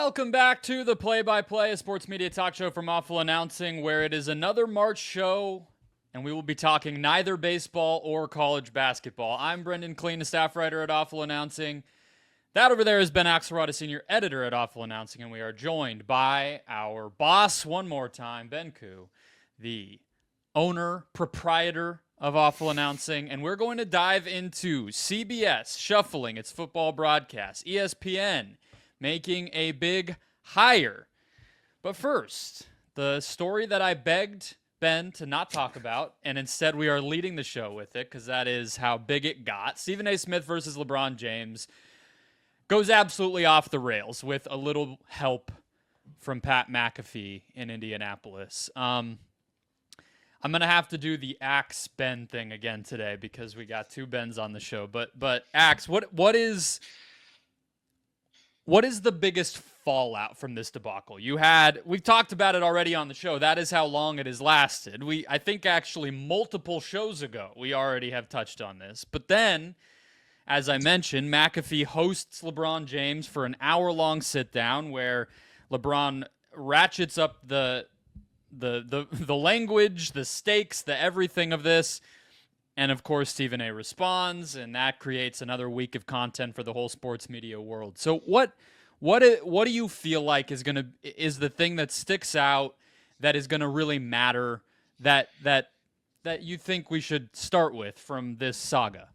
Welcome back to the Play-by-Play, a sports media talk show from Awful Announcing, where it is another March show, and we will be talking neither baseball or college basketball. I'm Brendon Kleen, a staff writer at Awful Announcing. That over there is Ben Axelrod, a senior editor at Awful Announcing, and we are joined by our boss one more time, Ben Koo, the owner, proprietor of Awful Announcing, and we're going to dive into CBS shuffling its football broadcast, ESPN making a big hire. But first, the story that I begged Ben to not talk about, and instead we are leading the show with it because that is how big it got. Stephen A. Smith versus LeBron James goes absolutely off the rails with a little help from Pat McAfee in Indianapolis. I'm going to have to do the Axe Ben thing again today because we got two Bens on the show. But Axe, what is the biggest fallout from this debacle? We've talked about it already on the show. That is how long it has lasted. I think actually multiple shows ago, we already have touched on this. But then, as I mentioned, McAfee hosts LeBron James for an hour-long sit-down where LeBron ratchets up the language, the stakes, the everything of this. And, of course, Stephen A. responds, and that creates another week of content for the whole sports media world. So what do you feel like is the thing that sticks out, that is going to really matter, that you think we should start with from this saga?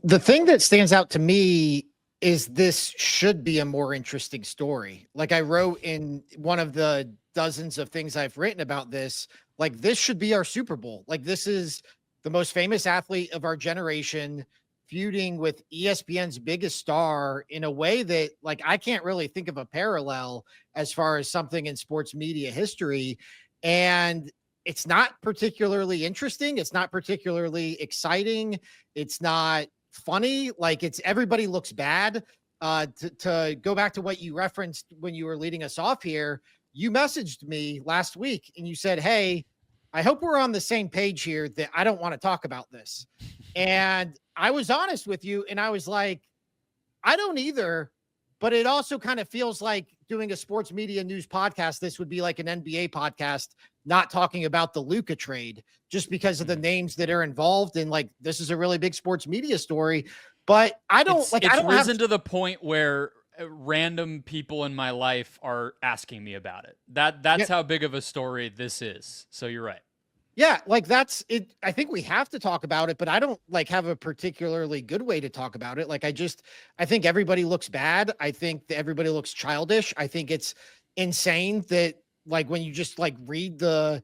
The thing that stands out to me is this should be a more interesting story. Like I wrote in one of the dozens of things I've written about this, like this should be our Super Bowl. Like this is the most famous athlete of our generation feuding with ESPN's biggest star in a way that, like, I can't really think of a parallel as far as something in sports media history. And it's not particularly interesting. It's not particularly exciting. It's not funny. Like everybody looks bad. To go back to what you referenced when you were leading us off here, you messaged me last week and you said, "Hey, I hope we're on the same page here that I don't want to talk about this." And I was honest with you. And I was like, I don't either, but it also kind of feels like doing a sports media news podcast. This would be like an NBA podcast, not talking about the Luka trade just because of the names that are involved. And like, this is a really big sports media story, but it's risen to the point where random people in my life are asking me about it. That's how big of a story this is. So you're right. Yeah, like that's it. I think we have to talk about it, but I don't like have a particularly good way to talk about it. Like I think everybody looks bad. I think that everybody looks childish. I think it's insane that like when you just like read the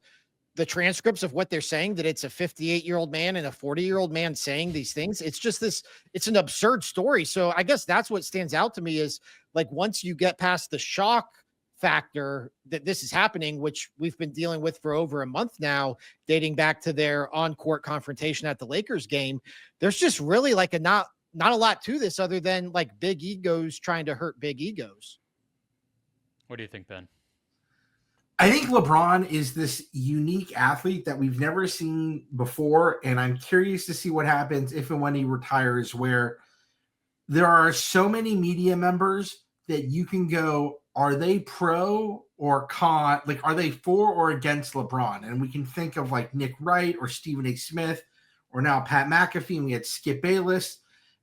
transcripts of what they're saying, that it's a 58-year-old man and a 40-year-old man saying these things. It's just it's an absurd story. So I guess that's what stands out to me is like, once you get past the shock factor that this is happening, which we've been dealing with for over a month now, dating back to their on-court confrontation at the Lakers game, there's just really like not a lot to this other than like big egos trying to hurt big egos. What do you think, Ben? I think LeBron is this unique athlete that we've never seen before, and I'm curious to see what happens if and when he retires, where there are so many media members that you can go, are they pro or con? Like, are they for or against LeBron? And we can think of like Nick Wright or Stephen A. Smith or now Pat McAfee, and we had Skip Bayless.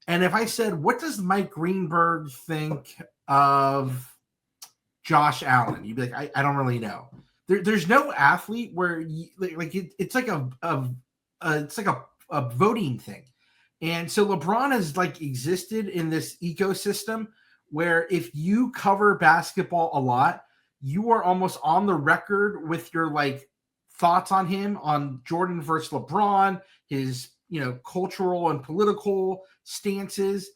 And if I said, what does Mike Greenberg think of Josh Allen? You'd be like, I don't really know. There's no athlete where it's like a voting thing. And so LeBron has like existed in this ecosystem where if you cover basketball a lot, you are almost on the record with your like thoughts on him, on Jordan versus LeBron, his, cultural and political stances.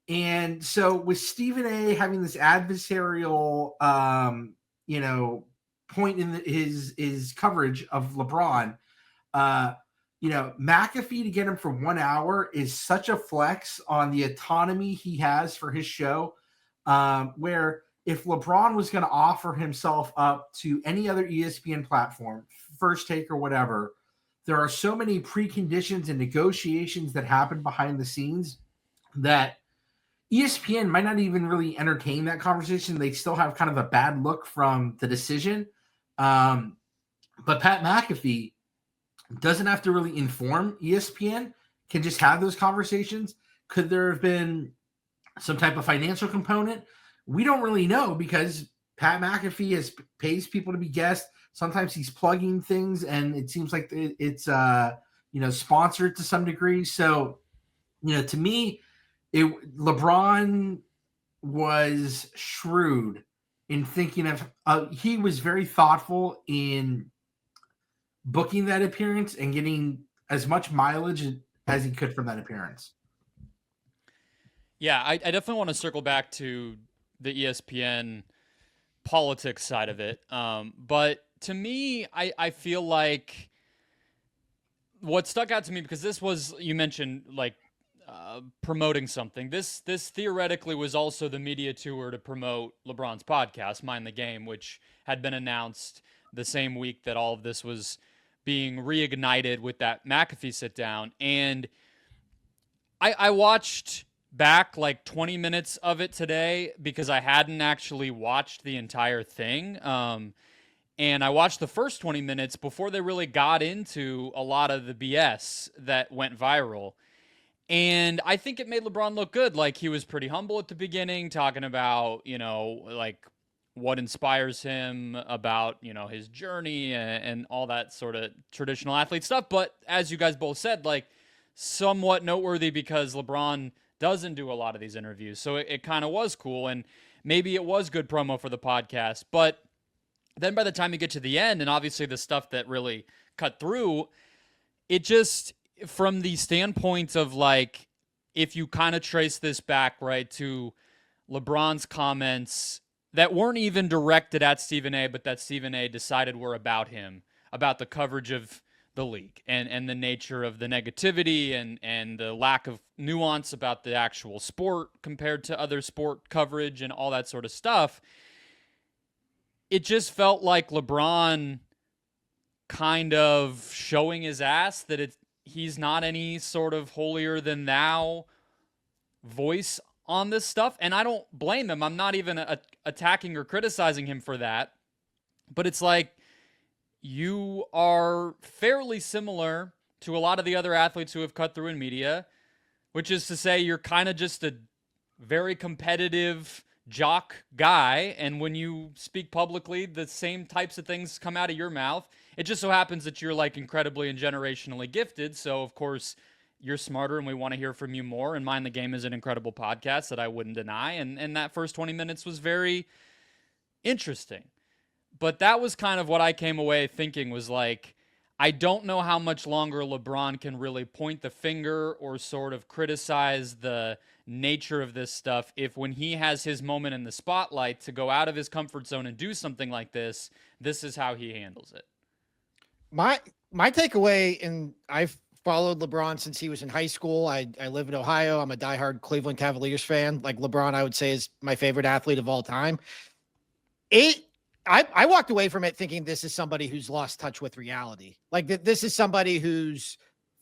And so with Stephen A. having this adversarial, point in his coverage of LeBron, McAfee to get him for 1 hour is such a flex on the autonomy he has for his show. Where if LeBron was going to offer himself up to any other ESPN platform, First Take or whatever, there are so many preconditions and negotiations that happen behind the scenes that ESPN might not even really entertain that conversation. They still have kind of a bad look from the decision. But Pat McAfee doesn't have to really inform ESPN, can just have those conversations. Could there have been some type of financial component? We don't really know because Pat McAfee pays people to be guests. Sometimes he's plugging things, and it seems like it's sponsored to some degree. So, to me, LeBron was shrewd in thinking of. He was very thoughtful in booking that appearance and getting as much mileage as he could from that appearance. Yeah, I definitely want to circle back to the ESPN politics side of it. But to me, I feel like what stuck out to me, because this was, you mentioned like promoting something. This theoretically was also the media tour to promote LeBron's podcast, Mind the Game, which had been announced the same week that all of this was being reignited with that McAfee sit down. And I watched back like 20 minutes of it today because I hadn't actually watched the entire thing. And I watched the first 20 minutes before they really got into a lot of the BS that went viral. And I think it made LeBron look good. Like, he was pretty humble at the beginning, talking about, like what inspires him, about, his journey and all that sort of traditional athlete stuff. But as you guys both said, like, somewhat noteworthy because LeBron doesn't do a lot of these interviews. So it kind of was cool. And maybe it was good promo for the podcast. But then by the time you get to the end, and obviously the stuff that really cut through, it just, from the standpoint of like, if you kind of trace this back, right, to LeBron's comments that weren't even directed at Stephen A., but that Stephen A. decided were about him, about the coverage of the league and the nature of the negativity and the lack of nuance about the actual sport compared to other sport coverage and all that sort of stuff. It just felt like LeBron kind of showing his ass that he's not any sort of holier than thou voice on this stuff. And I don't blame him. I'm not even attacking or criticizing him for that. But it's like, you are fairly similar to a lot of the other athletes who have cut through in media, which is to say you're kind of just a very competitive jock guy. And when you speak publicly, the same types of things come out of your mouth. It just so happens that you're like incredibly and generationally gifted. So of course you're smarter and we want to hear from you more. And Mind the Game is an incredible podcast that I wouldn't deny. And that first 20 minutes was very interesting. But that was kind of what I came away thinking, was like, I don't know how much longer LeBron can really point the finger or sort of criticize the nature of this stuff if, when he has his moment in the spotlight to go out of his comfort zone and do something like this is how he handles it. My takeaway, and I've followed LeBron since he was in high school. I live in Ohio. I'm a diehard Cleveland Cavaliers fan. Like, LeBron, I would say, is my favorite athlete of all time. I walked away from it thinking this is somebody who's lost touch with reality. Like, this is somebody whose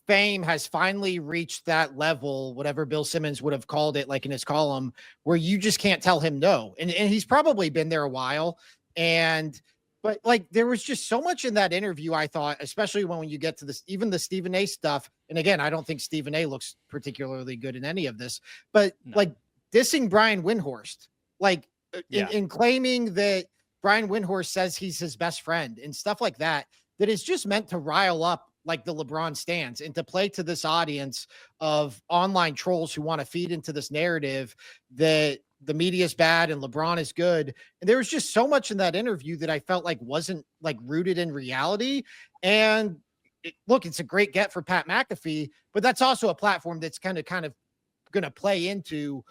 fame has finally reached that level, whatever Bill Simmons would have called it, like in his column, where you just can't tell him no. And he's probably been there a while. But like, there was just so much in that interview, I thought, especially when you get to this, even the Stephen A. stuff. And again, I don't think Stephen A. looks particularly good in any of this, but like dissing Brian Windhorst, like in claiming that Brian Windhorst says he's his best friend and stuff like that, that is just meant to rile up like the LeBron stands and to play to this audience of online trolls who want to feed into this narrative that the media is bad and LeBron is good. And there was just so much in that interview that I felt like wasn't like rooted in reality. And look, it's a great get for Pat McAfee, but that's also a platform that's kind of going to play into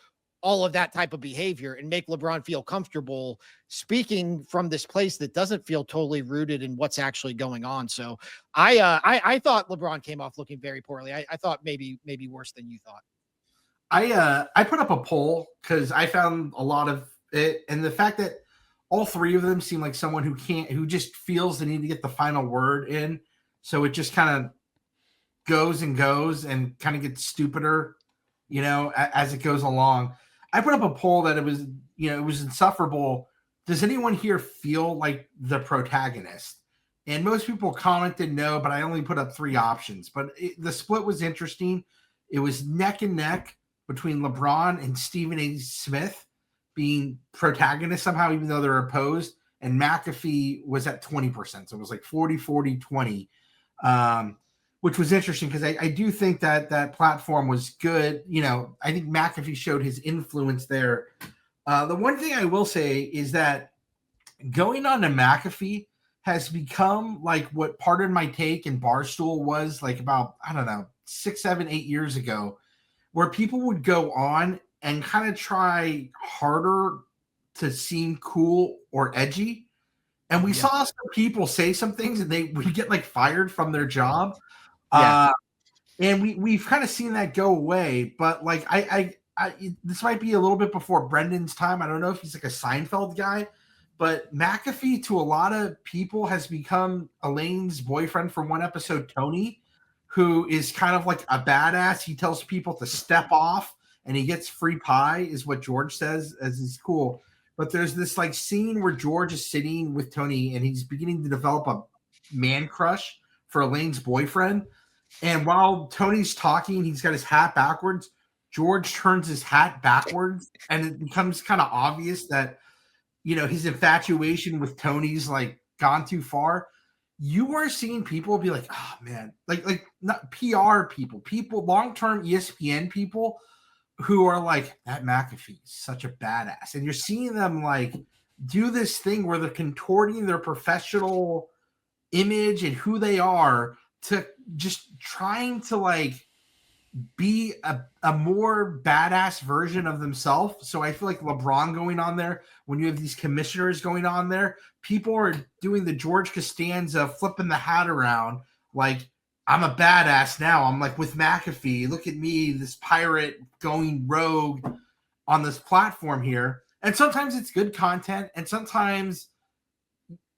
all of that type of behavior and make LeBron feel comfortable speaking from this place that doesn't feel totally rooted in what's actually going on. So I thought LeBron came off looking very poorly. I thought maybe worse than you thought. I put up a poll because I found a lot of it, and the fact that all three of them seem like someone who just feels the need to get the final word in. So it just kind of goes and kind of gets stupider, as it goes along. I put up a poll that it was insufferable. Does anyone here feel like the protagonist? And most people commented no, but I only put up 3 options. But the split was interesting. It was neck and neck between LeBron and Stephen A. Smith being protagonists somehow, even though they're opposed. And McAfee was at 20%. So it was like 40, 40, 20, which was interesting because I do think that platform was good. I think McAfee showed his influence there. The one thing I will say is that going on to McAfee has become like what Pardon My Take and Barstool was like about, I don't know, 6, 7, 8 years ago, where people would go on and kind of try harder to seem cool or edgy. And we saw some people say some things and they would get like fired from their job. Yeah. And we've kind of seen that go away. But like I this might be a little bit before Brendon's time. I don't know if he's like a Seinfeld guy, but McAfee to a lot of people has become Elaine's boyfriend for one episode, Tony, who is kind of like a badass. He tells people to step off and he gets free pie, is what George says, as is cool. But there's this like scene where George is sitting with Tony and he's beginning to develop a man crush for Elaine's boyfriend. And while Tony's talking, he's got his hat backwards. George turns his hat backwards and it becomes kind of obvious that, his infatuation with Tony's like gone too far. You are seeing people be like, oh man, like not PR people, long-term ESPN people who are like, that McAfee is such a badass. And you're seeing them like do this thing where they're contorting their professional image and who they are to just trying to like be a more badass version of themselves. So I feel like LeBron going on there, when you have these commissioners going on there, people are doing the George Costanza flipping the hat around like, I'm a badass now. I'm like with McAfee. Look at me, this pirate going rogue on this platform here. And sometimes it's good content, and sometimes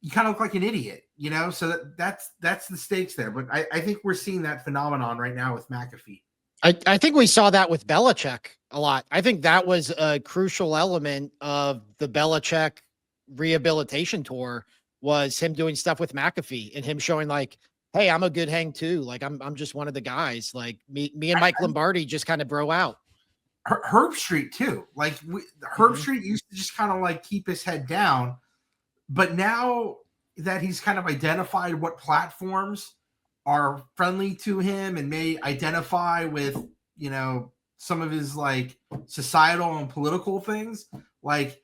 you kind of look like an idiot, So that's the stakes there. But I think we're seeing that phenomenon right now with McAfee. I think we saw that with Belichick a lot. I think that was a crucial element of the Belichick rehabilitation tour, was him doing stuff with McAfee and him showing like, hey, I'm a good hang too. Like I'm just one of the guys. Like me and Mike Lombardi just kind of bro out. Herb Street too. Like Herb Street used to just kind of like keep his head down, but now that he's kind of identified what platforms are friendly to him and may identify with, some of his like societal and political things, like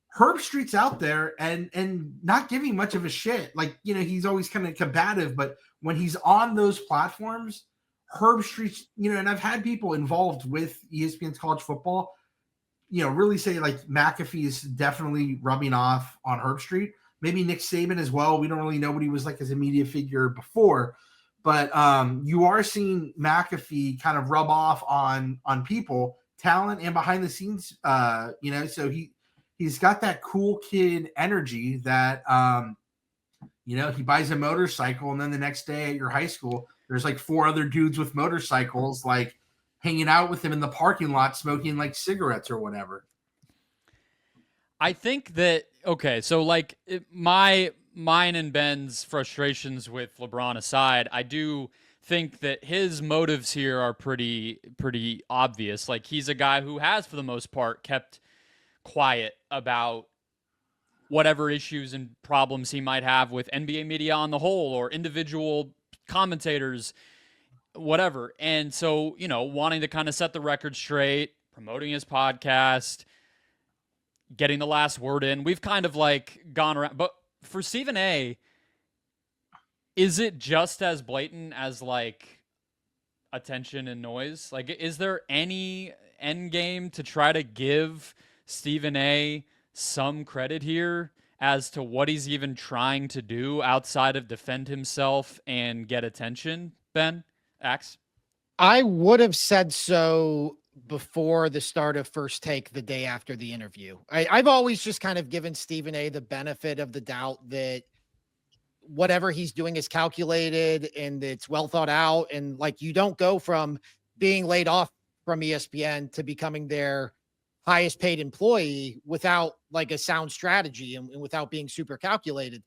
Herb Street's out there and not giving much of a shit. Like, he's always kind of combative, but when he's on those platforms, Herb Street's, and I've had people involved with ESPN's college football, really say like McAfee is definitely rubbing off on Herb Street. Maybe Nick Saban as well. We don't really know what he was like as a media figure before, but you are seeing McAfee kind of rub off on people, talent and behind the scenes, so he's got that cool kid energy that, he buys a motorcycle and then the next day at your high school, there's like 4 other dudes with motorcycles, like hanging out with him in the parking lot, smoking like cigarettes or whatever. I think that, okay, so like mine and Ben's frustrations with LeBron aside, I do think that his motives here are pretty obvious. Like he's a guy who has, for the most part, kept quiet about whatever issues and problems he might have with NBA media on the whole or individual commentators, whatever. And so, wanting to kind of set the record straight, promoting his podcast, getting the last word in. We've kind of like gone around, but for Stephen A, is it just as blatant as like attention and noise? Like, is there any end game to try to give Stephen A some credit here as to what he's even trying to do outside of defend himself and get attention, Ben? Axe? I would have said so before the start of First Take the day after the interview. I've always just kind of given Stephen A the benefit of the doubt that whatever he's doing is calculated and it's well thought out. And like, you don't go from being laid off from ESPN to becoming their highest paid employee without like a sound strategy and without being super calculated.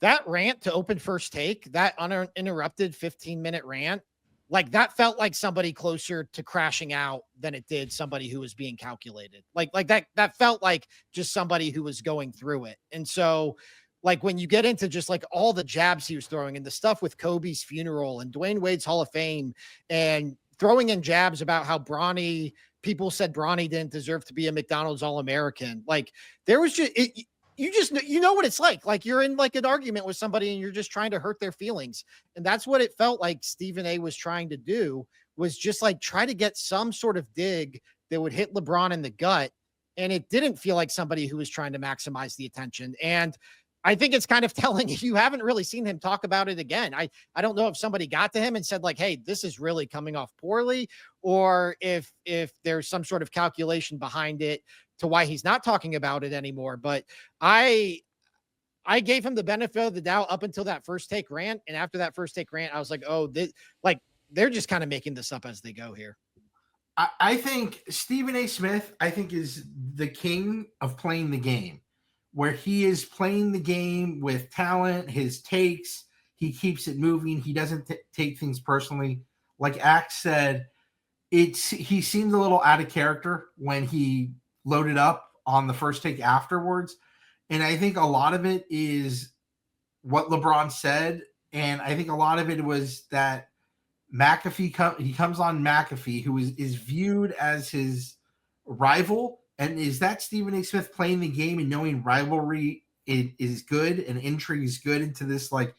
That rant to open First Take, that uninterrupted 15-minute rant, like that felt like somebody closer to crashing out than it did somebody who was being calculated. Like that felt like just somebody who was going through it. And so like when you get into just like all the jabs he was throwing and the stuff with Kobe's funeral and Dwayne Wade's Hall of Fame and throwing in jabs about how Bronny, people said Bronny didn't deserve to be a McDonald's All-American. Like there was just, you know what it's like you're in like an argument with somebody and you're just trying to hurt their feelings. And that's what it felt like Stephen A was trying to do, was just like try to get some sort of dig that would hit LeBron in the gut. And it didn't feel like somebody who was trying to maximize the attention. And I think it's kind of telling you haven't really seen him talk about it again. I don't know if somebody got to him and said like, hey, this is really coming off poorly, or if there's some sort of calculation behind it to why he's not talking about it anymore. But I gave him the benefit of the doubt up until that First Take rant. And after that First Take rant, I was like, oh, they're just kind of making this up as they go here. I think Stephen A. Smith, I think, is the king of playing the game, where he is playing the game with talent, his takes, he keeps it moving. He doesn't take things personally. Like Axe said, he seemed a little out of character when he loaded up on the First Take afterwards. And I think a lot of it is what LeBron said. And I think a lot of it was that McAfee, he comes on McAfee, who is viewed as his rival. And is that Stephen A. Smith playing the game and knowing rivalry is good and intrigue is good into this like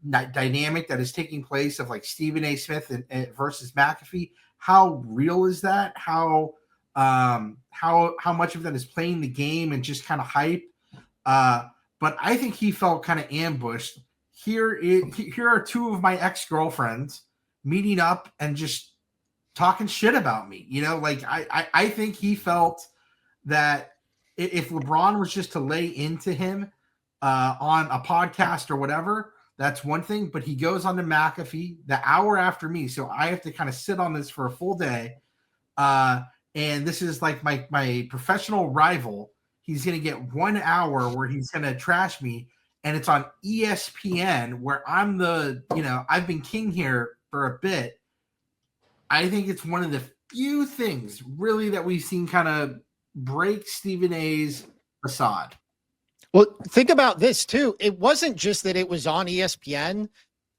dynamic that is taking place of like Stephen A. Smith and versus McAfee? How real is that? How much of that is playing the game and just kind of hype? But I think he felt kind of ambushed. Here are two of my ex-girlfriends meeting up and just talking shit about me. You know, like I think he felt that if LeBron was just to lay into him on a podcast or whatever, that's one thing. But he goes on to McAfee the hour after me, so I have to kind of sit on this for a full day. And this is like my professional rival. He's going to get 1 hour where he's going to trash me, and it's on ESPN where I'm I've been king here for a bit. I think it's one of the few things really that we've seen kind of break Stephen A's facade. Well, think about this too. It wasn't just that it was on ESPN.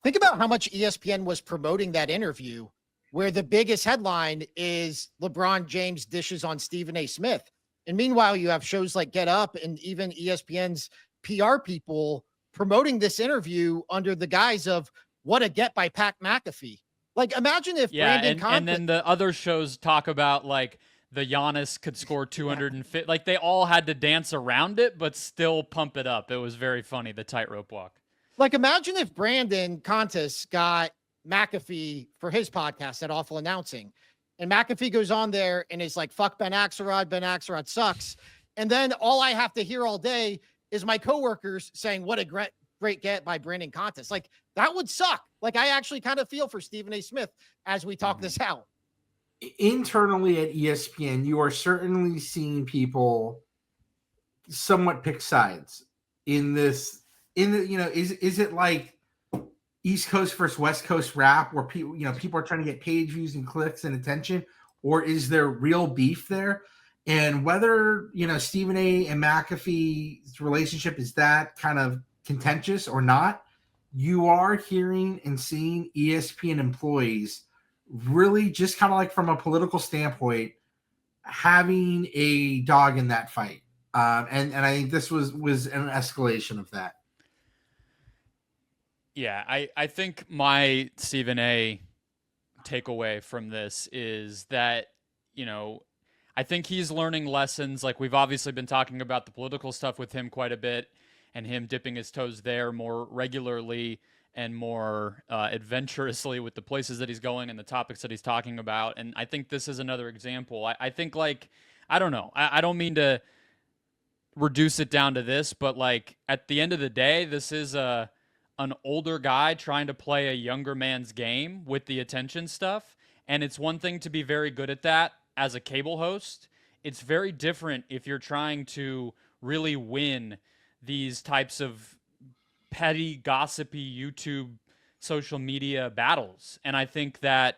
Think about how much ESPN was promoting that interview, where the biggest headline is LeBron James dishes on Stephen A. Smith. And meanwhile, you have shows like Get Up and even ESPN's PR people promoting this interview under the guise of what a get by Pat McAfee. Like, imagine if Brendon and then the other shows talk about like the Giannis could score 250. Like they all had to dance around it, but still pump it up. It was very funny, the tightrope walk. Like, imagine if Brendon Contis got McAfee for his podcast at Awful Announcing, and McAfee goes on there and is like, fuck Ben Axelrod. Ben Axelrod sucks. And then all I have to hear all day is my coworkers saying, what a great get by Brendon Contis. Like, that would suck. Like, I actually kind of feel for Stephen A. Smith as we talk this out. Internally at ESPN, you are certainly seeing people somewhat pick sides in this. Is it like East Coast versus West Coast rap where people are trying to get page views and clicks and attention, or is there real beef there? And whether Stephen A. and McAfee's relationship is that kind of contentious or not, you are hearing and seeing ESPN employees really just kind of like from a political standpoint having a dog in that fight. And I think this was an escalation of that. Yeah, I think my Stephen A. takeaway from this is that, I think he's learning lessons. Like, we've obviously been talking about the political stuff with him quite a bit and him dipping his toes there more regularly and more adventurously with the places that he's going and the topics that he's talking about. And I think this is another example. I think, like, I don't know. I don't mean to reduce it down to this, but, like, at the end of the day, this is an older guy trying to play a younger man's game with the attention stuff. And it's one thing to be very good at that as a cable host. it's very different if you're trying to really win these types of petty, gossipy YouTube social media battles. And I think that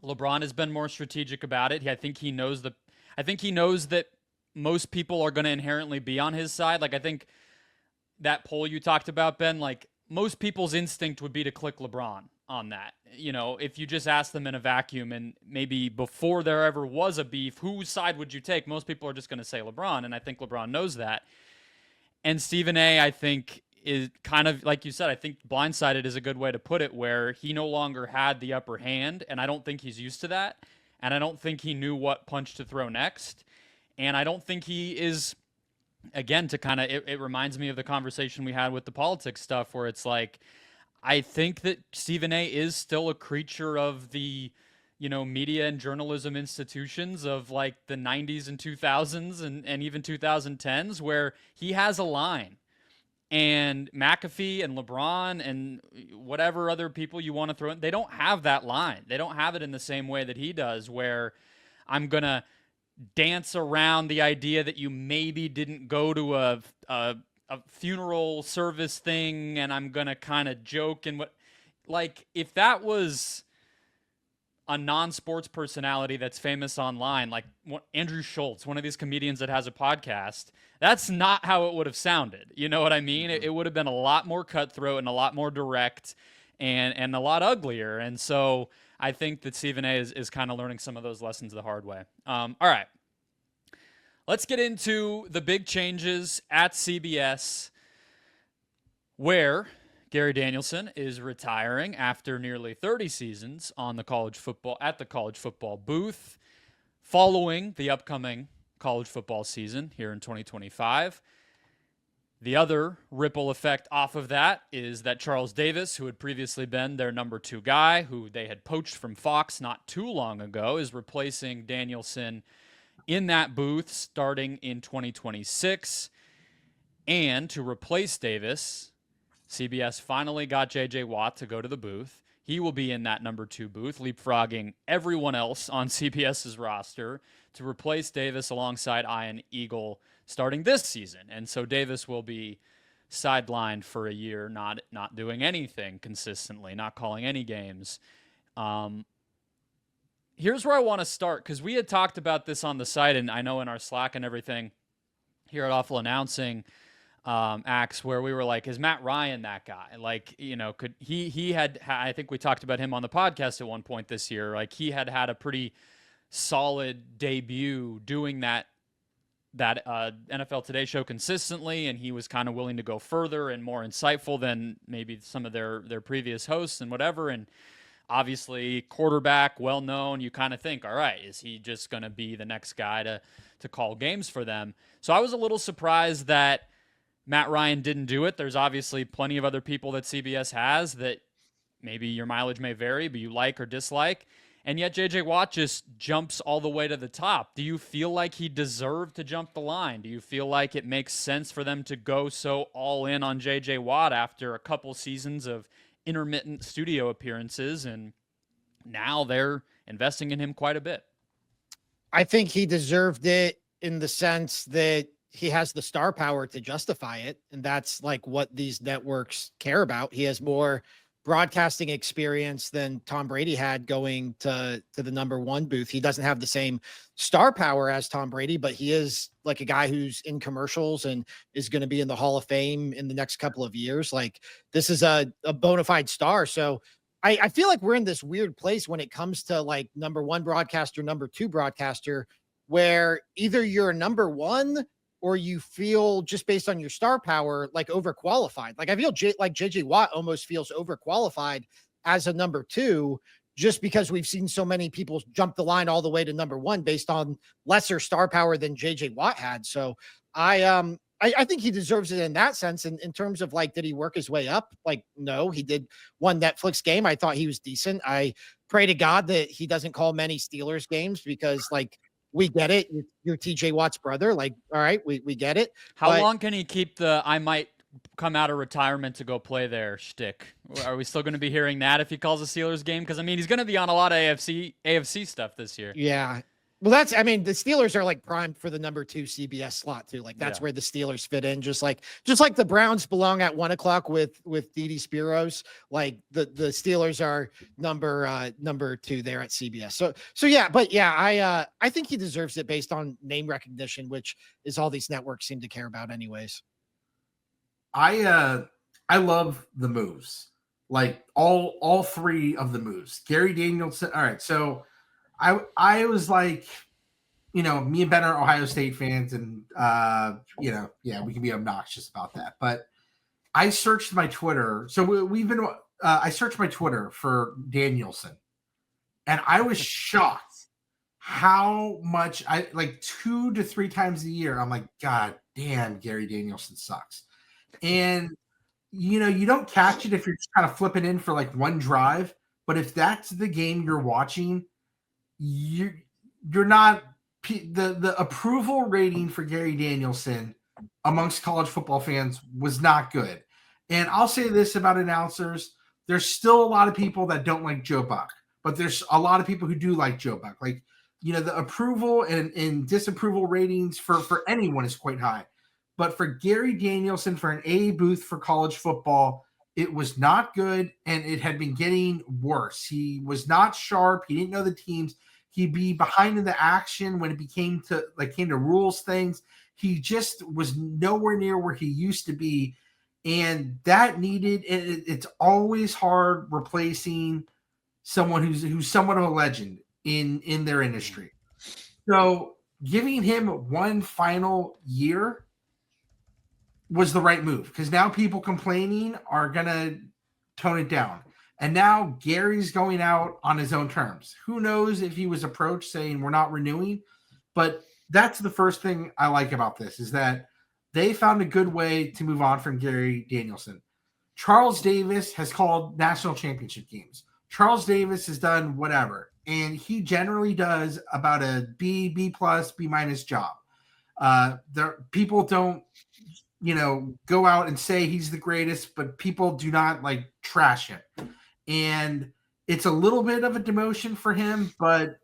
LeBron has been more strategic about it. I think he knows that most people are going to inherently be on his side. Like, I think that poll you talked about, Ben, like, most people's instinct would be to click LeBron on that. You know, if you just ask them in a vacuum and maybe before there ever was a beef, whose side would you take? Most people are just going to say LeBron, and I think LeBron knows that. And Stephen A., I think, is kind of, like you said, I think blindsided is a good way to put it, where he no longer had the upper hand, and I don't think he's used to that, and I don't think he knew what punch to throw next, and I don't think he is, again, to kind of, it reminds me of the conversation we had with the politics stuff, where it's like, I think that Stephen A. is still a creature of the, you know, media and journalism institutions of like the 90s and 2000s and even 2010s, where he has a line. And McAfee and LeBron and whatever other people you want to throw in, they don't have that line. They don't have it in the same way that he does, where I'm going to dance around the idea that you maybe didn't go to a funeral service thing, and I'm going to kind of joke. And what, like, if that was a non-sports personality that's famous online, like Andrew Schultz, one of these comedians that has a podcast, that's not how it would have sounded. You know what I mean? It would have been a lot more cutthroat and a lot more direct and a lot uglier. And so I think that Stephen A. is kind of learning some of those lessons the hard way. All right. Let's get into the big changes at CBS, where Gary Danielson is retiring after nearly 30 seasons at the college football booth, following the upcoming college football season here in 2025. The other ripple effect off of that is that Charles Davis, who had previously been their number 2 guy, who they had poached from Fox not too long ago, is replacing Danielson in that booth starting in 2026. And to replace Davis, CBS finally got J.J. Watt to go to the booth. He will be in that number 2 booth, leapfrogging everyone else on CBS's roster to replace Davis alongside Ian Eagle starting this season. And so Davis will be sidelined for a year, not doing anything consistently, not calling any games. Here's where I want to start, because we had talked about this on the site, and I know in our Slack and everything here at Awful Announcing, Axe, where we were like, is Matt Ryan that guy? Like, you know, could he had, I think we talked about him on the podcast at one point this year. Like, he had a pretty solid debut doing that NFL Today show consistently, and he was kind of willing to go further and more insightful than maybe some of their previous hosts and whatever. And obviously, quarterback, well known. You kind of think, all right, is he just going to be the next guy to call games for them? So I was a little surprised that Matt Ryan didn't do it. There's obviously plenty of other people that CBS has that maybe your mileage may vary, but you like or dislike. And yet J.J. Watt just jumps all the way to the top. Do you feel like he deserved to jump the line? Do you feel like it makes sense for them to go so all in on J.J. Watt after a couple seasons of intermittent studio appearances, and now they're investing in him quite a bit? I think he deserved it in the sense that he has the star power to justify it. And that's like what these networks care about. He has more broadcasting experience than Tom Brady had going to the number 1 booth. He doesn't have the same star power as Tom Brady, but he is like a guy who's in commercials and is going to be in the Hall of Fame in the next couple of years. Like, this is a bona fide star. So I feel like we're in this weird place when it comes to like number 1 broadcaster, number 2 broadcaster, where either you're a number 1 or you feel, just based on your star power, like overqualified. Like, I feel like JJ Watt almost feels overqualified as a number 2, just because we've seen so many people jump the line all the way to number 1 based on lesser star power than JJ Watt had. So I think he deserves it in that sense. And in terms of like, did he work his way up? Like, no, he did one Netflix game. I thought he was decent. I pray to God that he doesn't call many Steelers games, because like, we get it. You're TJ Watt's brother. Like, all right, we get it. How long can he keep the I might come out of retirement to go play there shtick? Are we still going to be hearing that if he calls a Steelers game? Because, I mean, he's going to be on a lot of AFC stuff this year. Yeah. Well, that's, I mean, the Steelers are like primed for the number 2 CBS slot too. Like that's Yeah. where the Steelers fit in. Just like the Browns belong at 1:00 with Dede Spiros. Like the Steelers are number 2 there at CBS. So yeah, but yeah, I think he deserves it based on name recognition, which is all these networks seem to care about anyways. I love the moves. Like all 3 of the moves. Gary Danielson. All right, so I was like, me and Ben are Ohio State fans, and we can be obnoxious about that. But I searched my Twitter. So we've been. I searched my Twitter for Danielson, and I was shocked how much I like 2 to 3 times a year. I'm like, God damn, Gary Danielson sucks, and you don't catch it if you're just kind of flipping in for like one drive. But if that's the game you're watching, you're not the approval rating for Gary Danielson amongst college football fans was not good. And I'll say this about announcers: there's still a lot of people that don't like Joe Buck, but there's a lot of people who do like Joe Buck. Like, the approval and disapproval ratings for anyone is quite high. But for Gary Danielson, for an A booth for college football, it was not good, and it had been getting worse. He was not sharp. He didn't know the teams. He'd be behind in the action when it came to rules things. He just was nowhere near where he used to be, and that needed. It's always hard replacing someone who's somewhat of a legend in their industry. So giving him one final year was the right move, because now people complaining are gonna tone it down. And now Gary's going out on his own terms. Who knows if he was approached saying we're not renewing? But that's the first thing I like about this, is that they found a good way to move on from Gary Danielson. Charles Davis has called national championship games. Charles Davis has done whatever, and he generally does about a B plus, B minus job. People don't, go out and say he's the greatest, but people do not trash him. And it's a little bit of a demotion for him, but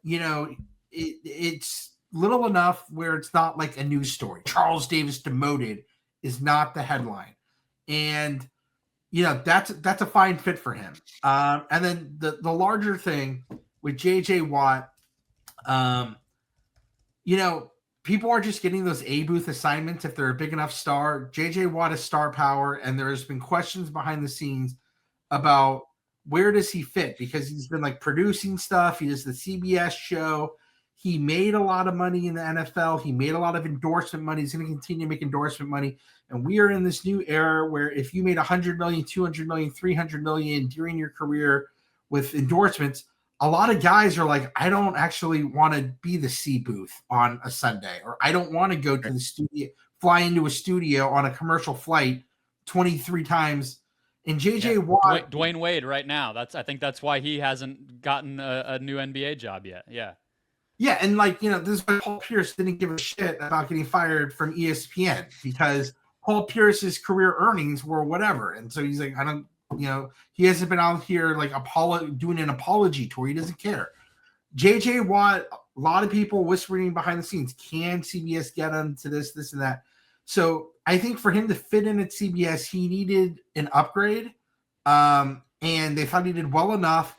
it's little enough where it's not like a news story. Charles Davis demoted is not the headline. And that's a fine fit for him. And then the larger thing with JJ Watt, people are just getting those A booth assignments if they're a big enough star. JJ Watt is star power, and there's been questions behind the scenes about where does he fit, because he's been producing stuff. He does the CBS show. He made a lot of money in the NFL. He made a lot of endorsement money. He's going to continue to make endorsement money. And we are in this new era where if you made $100 million, $200 million, $300 million during your career with endorsements, a lot of guys are like, I don't actually want to be the C booth on a Sunday, or I don't want to go to the studio, fly into a studio on a commercial flight 23 times. And JJ Watt, Dwayne Wade right now. I think that's why he hasn't gotten a new NBA job yet. Yeah. Yeah, and this is why Paul Pierce didn't give a shit about getting fired from ESPN, because Paul Pierce's career earnings were whatever. And so he's like, I don't, he hasn't been out here doing an apology tour. He doesn't care. JJ Watt, a lot of people whispering behind the scenes, can CBS get him to this, and that? So I think for him to fit in at CBS, he needed an upgrade. And they thought he did well enough.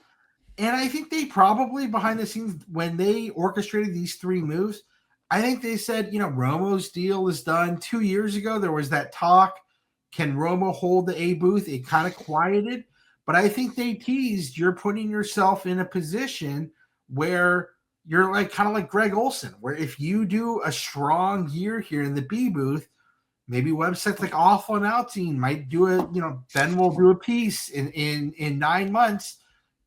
And I think they probably behind the scenes, when they orchestrated these 3 moves, I think they said, Romo's deal is done. 2 years ago, there was that talk. Can Romo hold the A booth? It kind of quieted. But I think they teased, you're putting yourself in a position where you're kind of like Greg Olson, where if you do a strong year here in the B booth, maybe websites like Awful Announcing might do it. Ben will do a piece in 9 months.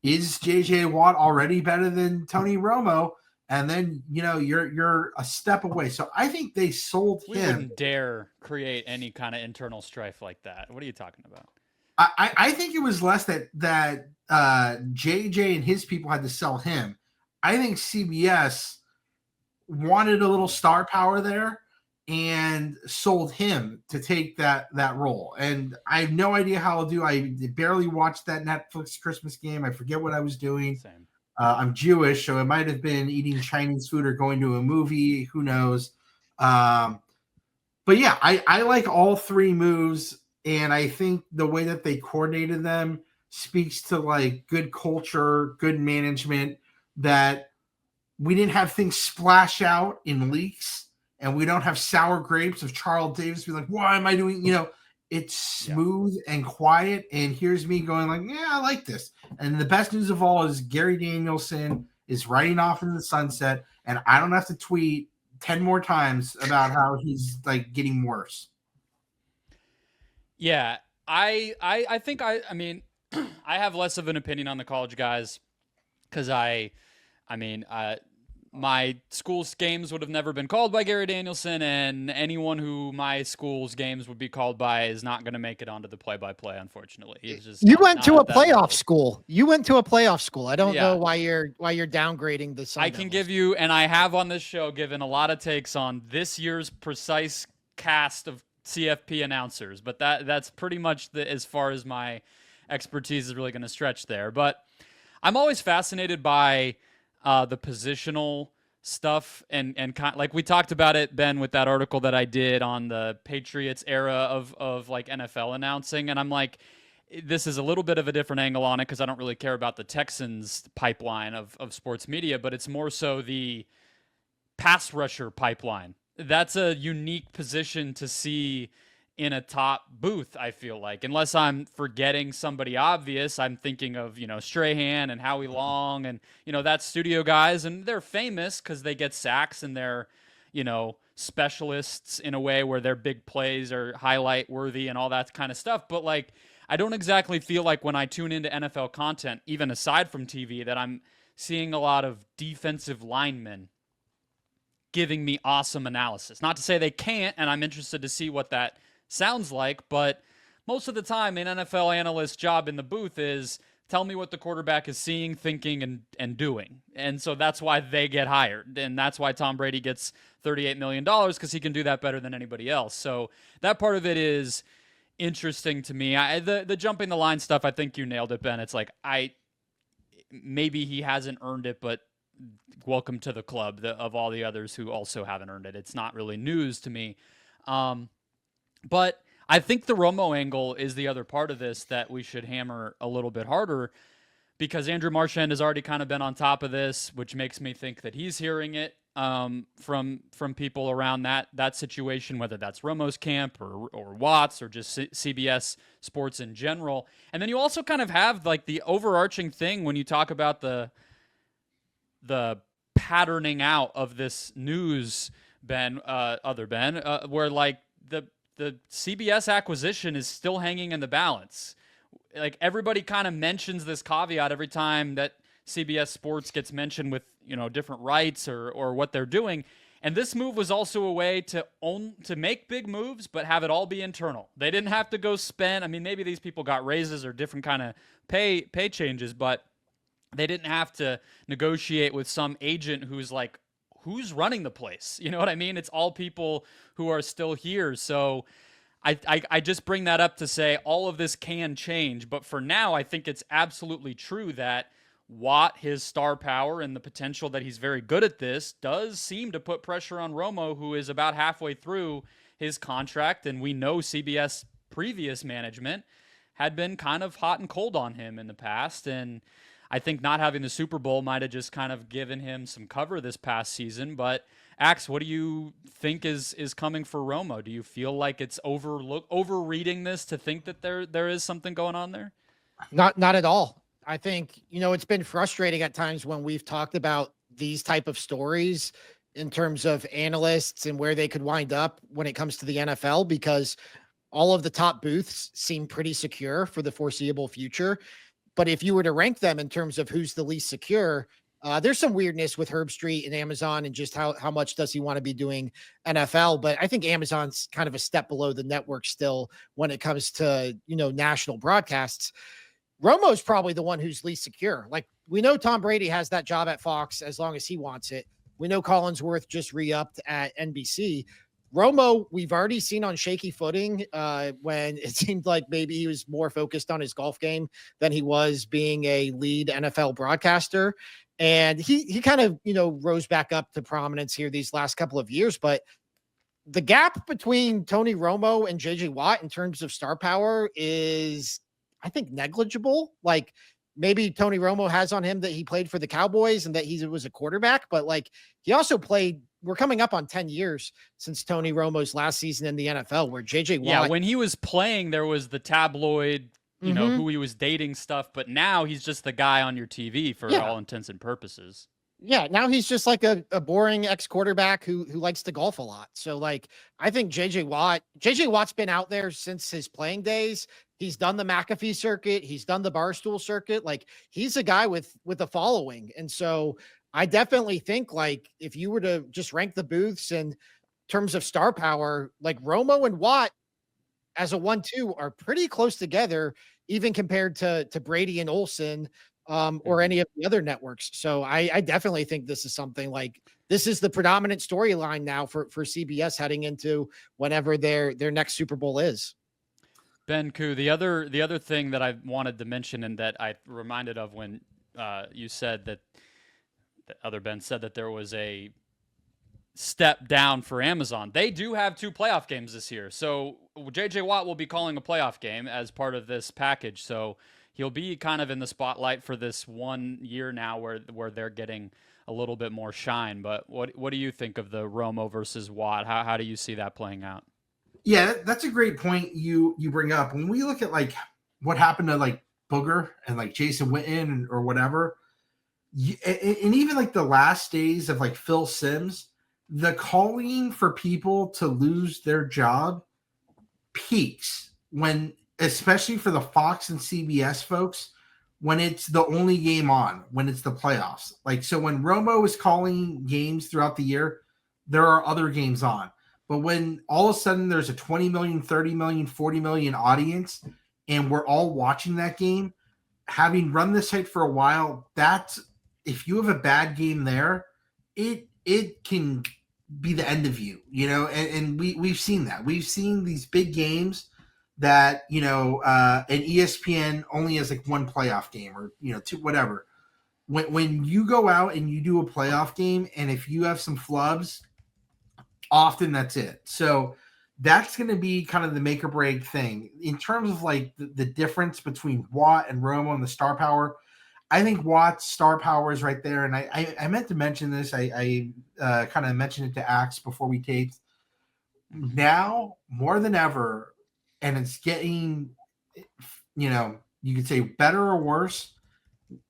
Is JJ Watt already better than Tony Romo? And then, you're a step away. So I think they sold him. We wouldn't dare create any kind of internal strife like that. What are you talking about? I think it was less that JJ and his people had to sell him. I think CBS wanted a little star power there and sold him to take that role. And I have no idea how I'll do. I barely watched that Netflix Christmas game. I forget what I was doing. Same. I'm Jewish, so it might have been eating Chinese food or going to a movie. Who knows? But yeah, I like all three moves, and I think the way that they coordinated them speaks to like good culture, good management, that we didn't have things splash out in leaks, and we don't have sour grapes of Charles Davis be like, why am I doing, it's smooth and quiet. And here's me going like, yeah, I like this. And the best news of all is Gary Danielson is riding off into the sunset, and I don't have to tweet 10 more times about how he's like getting worse. Yeah, I think I mean I have less of an opinion on the college guys because my school's games would have never been called by Gary Danielson, and anyone who my school's games would be called by is not going to make it onto the play-by-play, unfortunately. You went to a playoff school. You went to a playoff school. I don't know why you're downgrading the Sun I can give you, and I have on this show given a lot of takes on this year's precise cast of CFP announcers, but that's pretty much as far as my expertise is really going to stretch there. But I'm always fascinated by the positional stuff and like we talked about it, Ben, with that article that I did on the Patriots era of like NFL announcing. And I'm like, this is a little bit of a different angle on it because I don't really care about the Texans pipeline of sports media, but it's more so the pass rusher pipeline. That's a unique position to see in a top booth, I feel like. Unless I'm forgetting somebody obvious, I'm thinking of, Strahan and Howie Long and, that's studio guys. And they're famous because they get sacks and they're, specialists in a way where their big plays are highlight worthy and all that kind of stuff. But, like, I don't exactly feel like when I tune into NFL content, even aside from TV, that I'm seeing a lot of defensive linemen giving me awesome analysis. Not to say they can't, and I'm interested to see what that sounds like, but most of the time an NFL analyst's job in the booth is tell me what the quarterback is seeing, thinking, and doing. And so that's why they get hired. And that's why Tom Brady gets $38 million, because he can do that better than anybody else. So that part of it is interesting to me. The jumping the line stuff, I think you nailed it, Ben. It's like, maybe he hasn't earned it, but welcome to the club of all the others who also haven't earned it. It's not really news to me. But I think the Romo angle is the other part of this that we should hammer a little bit harder, because Andrew Marchand has already kind of been on top of this, which makes me think that he's hearing it from people around that situation, whether that's Romo's camp or Watts or just CBS Sports in general. And then you also kind of have like the overarching thing when you talk about the patterning out of this news, Ben, where like the CBS acquisition is still hanging in the balance. Like everybody kind of mentions this caveat every time that CBS Sports gets mentioned with, different rights or what they're doing. And this move was also a way to make big moves, but have it all be internal. They didn't have to go spend. I mean, maybe these people got raises or different kind of pay changes, but they didn't have to negotiate with some agent who's like, who's running the place? You know what I mean? It's all people who are still here. So I just bring that up to say all of this can change. But for now, I think it's absolutely true that Watt, his star power and the potential that he's very good at this, does seem to put pressure on Romo, who is about halfway through his contract. And we know CBS previous management had been kind of hot and cold on him in the past. And I think not having the Super Bowl might have just kind of given him some cover this past season. But Axe, what do you think is coming for Romo? Do you feel like it's overreading this to think that there is something going on there? Not at all. I think, it's been frustrating at times when we've talked about these type of stories in terms of analysts and where they could wind up when it comes to the NFL, because all of the top booths seem pretty secure for the foreseeable future. But if you were to rank them in terms of who's the least secure, there's some weirdness with Herb Street and Amazon and just how much does he want to be doing NFL. But I think Amazon's kind of a step below the network still when it comes to, national broadcasts. Romo's probably the one who's least secure. Like, we know Tom Brady has that job at Fox as long as he wants it. We know Collinsworth just re-upped at NBC. Romo, we've already seen on shaky footing when it seemed like maybe he was more focused on his golf game than he was being a lead NFL broadcaster. And he kind of, rose back up to prominence here these last couple of years, but the gap between Tony Romo and JJ Watt in terms of star power is, I think, negligible. Like, maybe Tony Romo has on him that he played for the Cowboys and that he was a quarterback, but like he also played. We're coming up on 10 years since Tony Romo's last season in the NFL, where JJ Watt. Yeah, when he was playing, there was the tabloid, who he was dating stuff, but now he's just the guy on your TV for all intents and purposes. Yeah, now he's just like a boring ex-quarterback who likes to golf a lot. So like, I think JJ Watt's been out there since his playing days. He's done the McAfee circuit. He's done the Barstool circuit. Like, he's a guy with a following. And so I definitely think, like, if you were to just rank the booths in terms of star power, like Romo and Watt as a 1-2 are pretty close together, even compared to Brady and Olsen, or any of the other networks. So I definitely think this is something like, this is the predominant storyline now for CBS heading into whenever their next Super Bowl is. Ben Koo, the other thing that I wanted to mention, and that I reminded of when you said that the other Ben said that there was a step down for Amazon. They do have 2 playoff games this year. So JJ Watt will be calling a playoff game as part of this package. So he'll be kind of in the spotlight for this 1 year now where they're getting a little bit more shine. But what do you think of the Romo versus Watt? How do you see that playing out? Yeah, that's a great point you bring up. When we look at like what happened to like Booger and like Jason Witten or whatever, and even like the last days of like Phil Simms, the calling for people to lose their job peaks when, especially for the Fox and CBS folks, when it's the only game on, when it's the playoffs. Like, so when Romo is calling games throughout the year, there are other games on. But when all of a sudden there's a 20 million, 30 million, 40 million audience, and we're all watching that game, having run this site for a while, that's, if you have a bad game there, it can be the end of you, and we've seen that. We've seen these big games that, an ESPN only has like 1 playoff game or, 2, whatever. When you go out and you do a playoff game, and if you have some flubs, often that's it. So that's going to be kind of the make or break thing in terms of like the difference between Watt and Romo and the star power. I think Watt's star power is right there. And I meant to mention this. I kind of mentioned it to Axe before we taped. Now, more than ever, and it's getting, you could say better or worse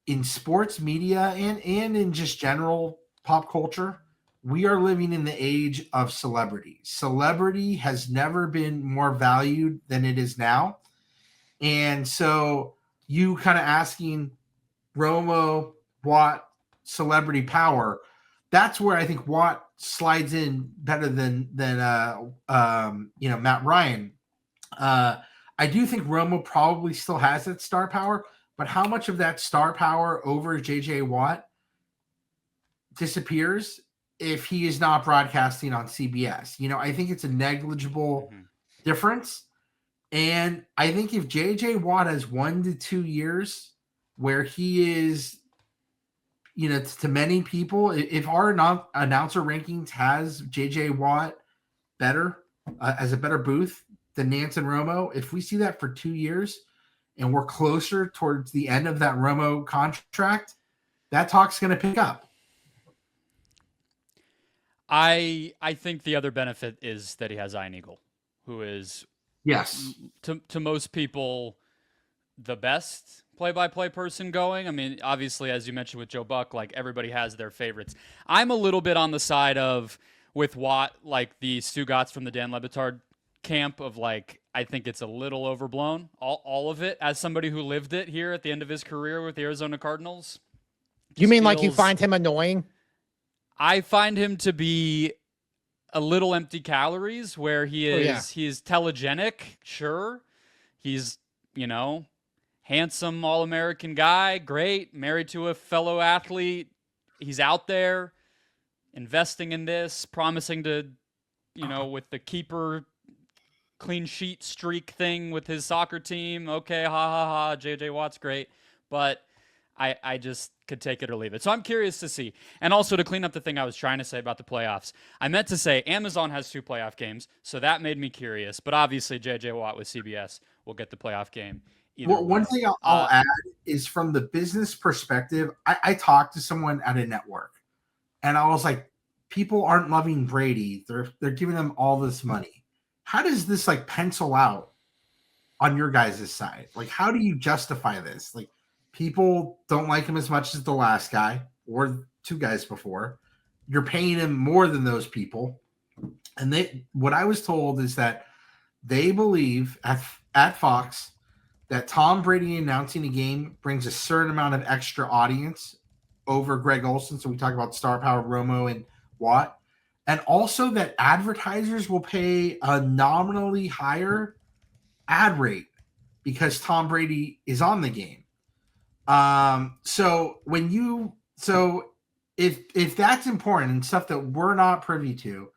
in sports media and in just general pop culture. We are living in the age of celebrity. Celebrity has never been more valued than it is now. And so you kind of asking Romo, Watt, celebrity power, that's where I think Watt slides in better than Matt Ryan. I do think Romo probably still has that star power, but how much of that star power over JJ Watt disappears if he is not broadcasting on CBS? I think it's a negligible difference. And I think if JJ Watt has 1 to 2 years where he is, to many people, if our announcer rankings has JJ Watt better as a better booth than Nance and Romo, if we see that for 2 years and we're closer towards the end of that Romo contract, that talk's going to pick up. I think the other benefit is that he has Ian Eagle, who is, yes, to most people, the best play-by-play person going. I mean, obviously, as you mentioned with Joe Buck, like, everybody has their favorites. I'm a little bit on the side of, with Watt, like the Stugotz from the Dan Le Batard camp of, like, I think it's a little overblown, all of it, as somebody who lived it here at the end of his career with the Arizona Cardinals. You mean like you find him annoying? I find him to be a little empty calories, where he is he's telegenic, sure. He's, handsome All-American guy, great, married to a fellow athlete. He's out there investing in this, promising to, with the keeper clean sheet streak thing with his soccer team. Okay, ha ha ha, JJ Watt's great. But I just could take it or leave it. So I'm curious to see. And also to clean up the thing I was trying to say about the playoffs, I meant to say Amazon has 2 playoff games, so that made me curious. But obviously JJ Watt with CBS will get the playoff game either Well, way. one thing I'll add is from the business perspective, I talked to someone at a network and I was like, people aren't loving Brady. They're giving him all this money. How does this like pencil out on your guys' side? Like, how do you justify this? Like, people don't like him as much as the last guy or 2 guys before. You're paying him more than those people. And what I was told is that they believe at Fox that Tom Brady announcing a game brings a certain amount of extra audience over Greg Olsen. So we talk about star power, Romo and Watt. And also that advertisers will pay a nominally higher ad rate because Tom Brady is on the game. So if that's important and stuff that we're not privy to,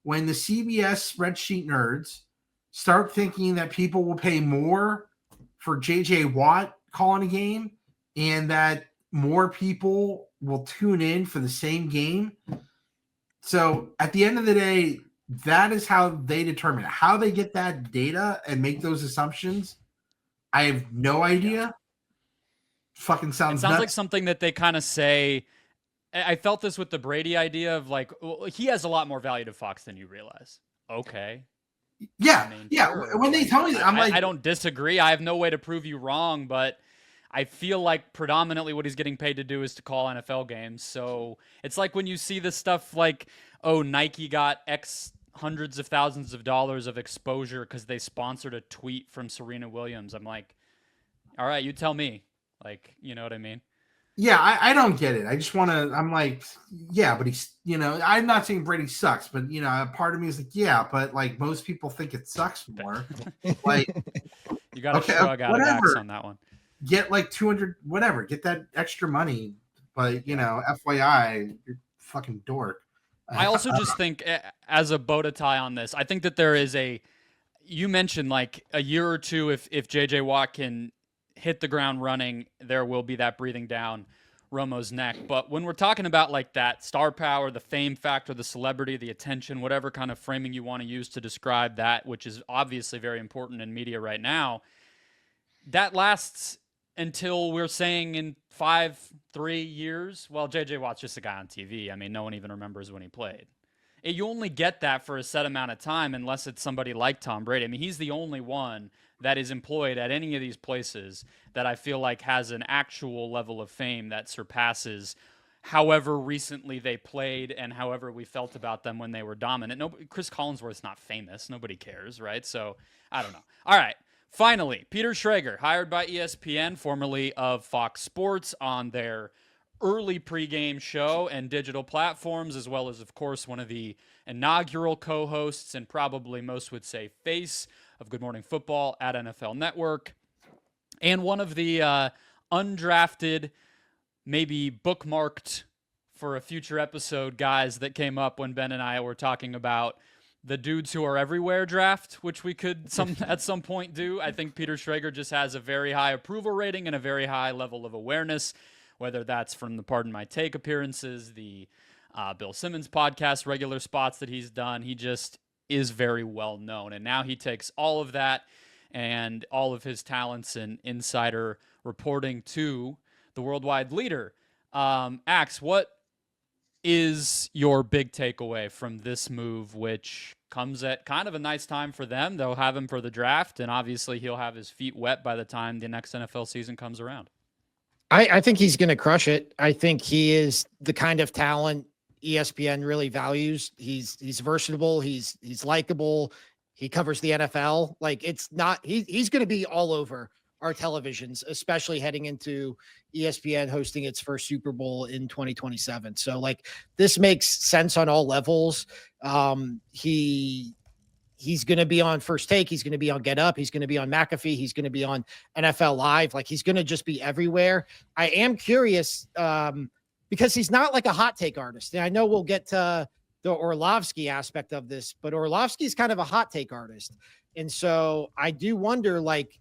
when the CBS spreadsheet nerds start thinking that people will pay more for JJ Watt calling a game and that more people will tune in for the same game. So at the end of the day, that is how they determine it. How they get that data and make those assumptions, I have no idea. Fucking sounds nuts. Like something that they kind of say. I felt this with the Brady idea of like, well, he has a lot more value to Fox than you realize. Okay. Yeah. Sure. When they tell me, I'm like, I don't disagree. I have no way to prove you wrong, but I feel like predominantly what he's getting paid to do is to call NFL games. So it's like when you see this stuff like, oh, Nike got X hundreds of thousands of dollars of exposure because they sponsored a tweet from Serena Williams. I'm like, all right, you tell me. Like, you know what I mean? Yeah, I don't get it. I just want to, I'm like, yeah, but he's, I'm not saying Brady sucks, but, a part of me is like, yeah, but like most people think it sucks more. Like, you got to shrug out of Axe on that one. Get like 200, whatever, get that extra money. But, FYI, you're fucking dork. I also just think as a bow to tie on this, I think that there is you mentioned like a year or two, if JJ Watt can hit the ground running, there will be that breathing down Romo's neck. But when we're talking about like that star power, the fame factor, the celebrity, the attention, whatever kind of framing you want to use to describe that, which is obviously very important in media right now, that lasts until we're saying in 3 years. Well, JJ Watt's just a guy on TV. I mean, no one even remembers when he played. You only get that for a set amount of time unless it's somebody like Tom Brady. I mean, he's the only one that is employed at any of these places that I feel like has an actual level of fame that surpasses however recently they played and however we felt about them when they were dominant. Chris Collinsworth's not famous. Nobody cares, right? So I don't know. All right. Finally, Peter Schrager, hired by ESPN, formerly of Fox Sports, on their early pregame show and digital platforms, as well as, of course, one of the inaugural co-hosts and probably most would say face of Good Morning Football at NFL Network, and one of the undrafted, maybe bookmarked for a future episode guys that came up when Ben and I were talking about the dudes who are everywhere draft, which we could at some point do. I think Peter Schrager just has a very high approval rating and a very high level of awareness, whether that's from the Pardon My Take appearances, the Bill Simmons podcast, regular spots that he's done. He just is very well known. And now he takes all of that and all of his talents and insider reporting to the worldwide leader. Axe, what is your big takeaway from this move, which comes at kind of a nice time for them? They'll have him for the draft, and obviously he'll have his feet wet by the time the next NFL season comes around. I think he's going to crush it. I think he is the kind of talent ESPN really values. He's versatile. He's likable. He covers the NFL. Like, it's not, he's going to be all over our televisions, especially heading into ESPN hosting its first Super Bowl in 2027. So like, this makes sense on all levels. He's going to be on First Take. He's going to be on Get Up. He's going to be on McAfee. He's going to be on NFL Live. Like, he's going to just be everywhere. I am curious because he's not like a hot take artist. And I know we'll get to the Orlovsky aspect of this, but Orlovsky is kind of a hot take artist. And so I do wonder, like,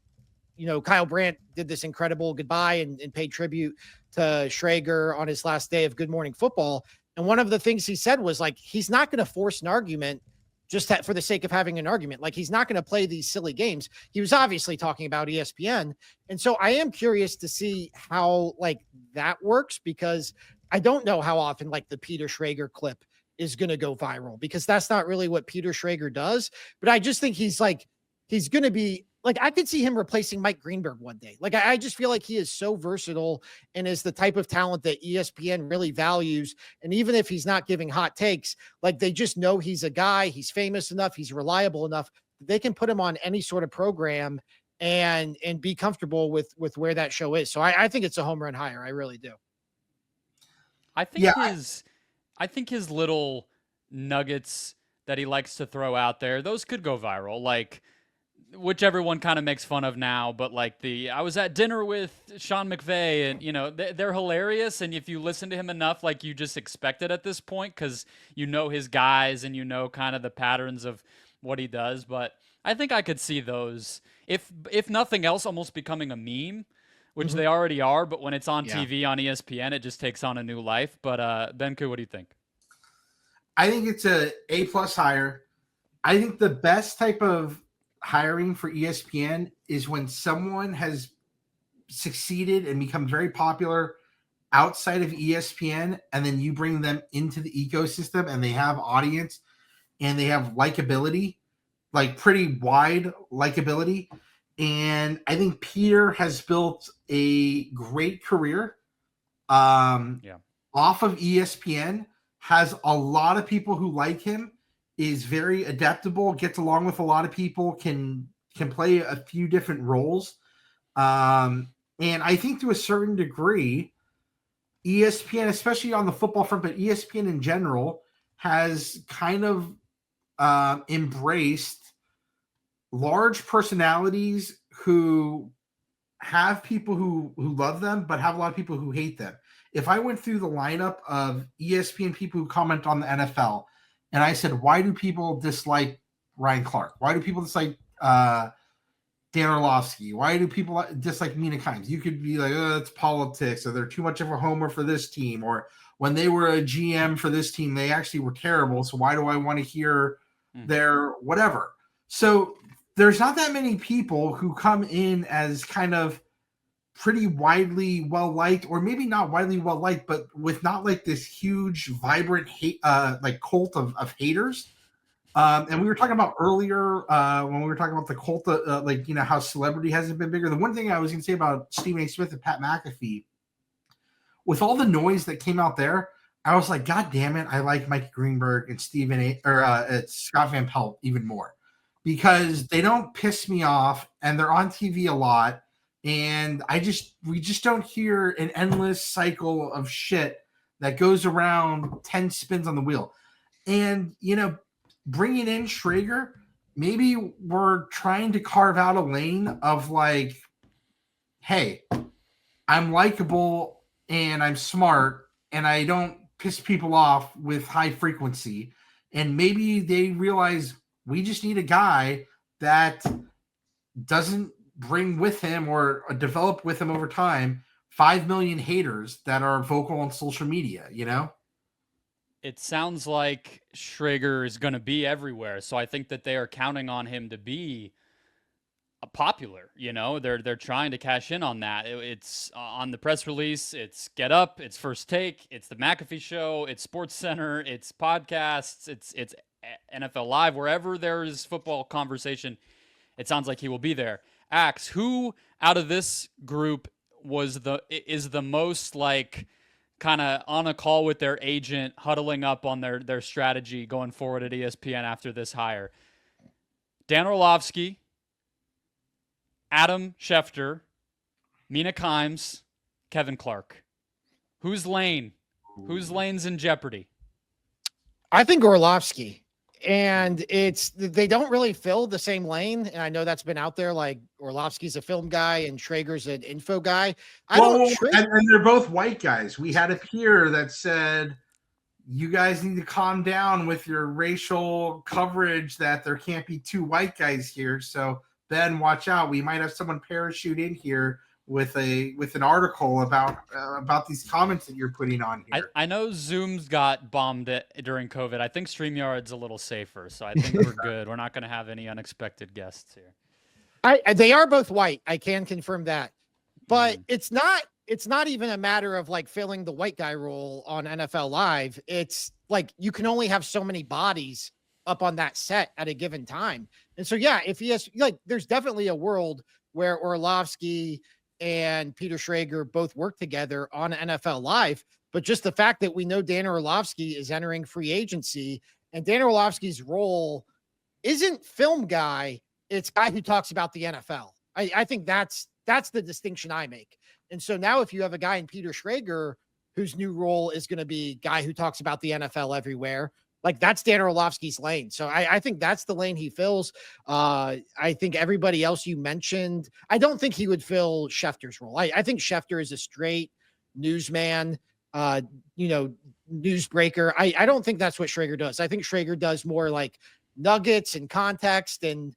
Kyle Brandt did this incredible goodbye and paid tribute to Schrager on his last day of Good Morning Football. And one of the things he said was like, he's not going to force an argument just for the sake of having an argument. Like, he's not going to play these silly games. He was obviously talking about ESPN. And so I am curious to see how like that works, because I don't know how often like the Peter Schrager clip is going to go viral, because that's not really what Peter Schrager does. But I just think he's going to be like, I could see him replacing Mike Greenberg one day. Like, I just feel like he is so versatile and is the type of talent that ESPN really values. And even if he's not giving hot takes, like, they just know he's a guy, he's famous enough, he's reliable enough. They can put him on any sort of program and be comfortable with where that show is. So I think it's a home run hire. I really do. I think his little nuggets that he likes to throw out there, those could go viral. Like, which everyone kind of makes fun of now, but like I was at dinner with Sean McVay, and they're hilarious. And if you listen to him enough, like, you just expect it at this point, because his guys and kind of the patterns of what he does. But I think I could see those, if nothing else, almost becoming a meme, which they already are. But when it's on TV on ESPN, it just takes on a new life. But Ben Koo, what do you think? I think it's A+ hire. I think the best type of hiring for ESPN is when someone has succeeded and become very popular outside of ESPN, and then you bring them into the ecosystem and they have audience and they have likability, like pretty wide likability. And I think Peter has built a great career off of ESPN, has a lot of people who like him, is very adaptable, gets along with a lot of people, can play a few different roles. And I think to a certain degree, ESPN, especially on the football front, but ESPN in general, has kind of embraced large personalities who have people who love them, but have a lot of people who hate them. If I went through the lineup of ESPN people who comment on the NFL, and I said, why do people dislike Ryan Clark? Why do people dislike Dan Orlovsky? Why do people dislike Mina Kimes? You could be like, oh, it's politics, or they're too much of a homer for this team, or when they were a GM for this team, they actually were terrible. So why do I want to hear their whatever? So there's not that many people who come in as kind of pretty widely well-liked, or maybe not widely well-liked, but with not like this huge, vibrant hate, like cult of haters. And we were talking about earlier when we were talking about the cult, how celebrity hasn't been bigger. The one thing I was going to say about Stephen A. Smith and Pat McAfee, with all the noise that came out there, I was like, God damn it, I like Mike Greenberg and Scott Van Pelt even more, because they don't piss me off and they're on TV a lot. And we just don't hear an endless cycle of shit that goes around 10 spins on the wheel. And, bringing in Schrager, maybe we're trying to carve out a lane of like, hey, I'm likable and I'm smart and I don't piss people off with high frequency. And maybe they realize we just need a guy that doesn't bring with him or develop with him over time 5 million haters that are vocal on social media, It sounds like Schrager is going to be everywhere, so I think that they are counting on him to be popular. They're trying to cash in on that. It's on the press release. It's Get Up. It's First Take. It's the McAfee Show. It's Sports Center. It's podcasts. It's NFL Live. Wherever there is football conversation, it sounds like he will be there. Axe, who out of this group is the most like kind of on a call with their agent, huddling up on their strategy going forward at ESPN after this hire? Dan Orlovsky, Adam Schefter, Mina Kimes, Kevin Clark. Whose lane's in jeopardy? I think Orlovsky. And they don't really fill the same lane. And I know that's been out there. Like, Orlovsky's a film guy and Schrager's an info guy. And they're both white guys. We had a peer that said, you guys need to calm down with your racial coverage, that there can't be two white guys here. So Ben, watch out. We might have someone parachute in here with an article about these comments that you're putting on here. I know Zoom's got bombed during COVID. I think StreamYard's a little safer, so I think we're good. We're not going to have any unexpected guests here. They are both white. I can confirm that, but it's not even a matter of like filling the white guy role on NFL Live. It's like you can only have so many bodies up on that set at a given time. And so, yeah, if he has, like, there's definitely a world where Orlovsky and Peter Schrager both work together on NFL Live. But just the fact that we know Dan Orlovsky is entering free agency, and Dan Orlovsky's role isn't film guy, it's guy who talks about the NFL. I think that's the distinction I make. And so now if you have a guy in Peter Schrager whose new role is going to be guy who talks about the NFL everywhere, like that's Dan Orlovsky's lane. So I think that's the lane he fills. I think everybody else you mentioned, I don't think he would fill Schefter's role. I think Schefter is a straight newsman, newsbreaker. I don't think that's what Schrager does. I think Schrager does more like nuggets and context and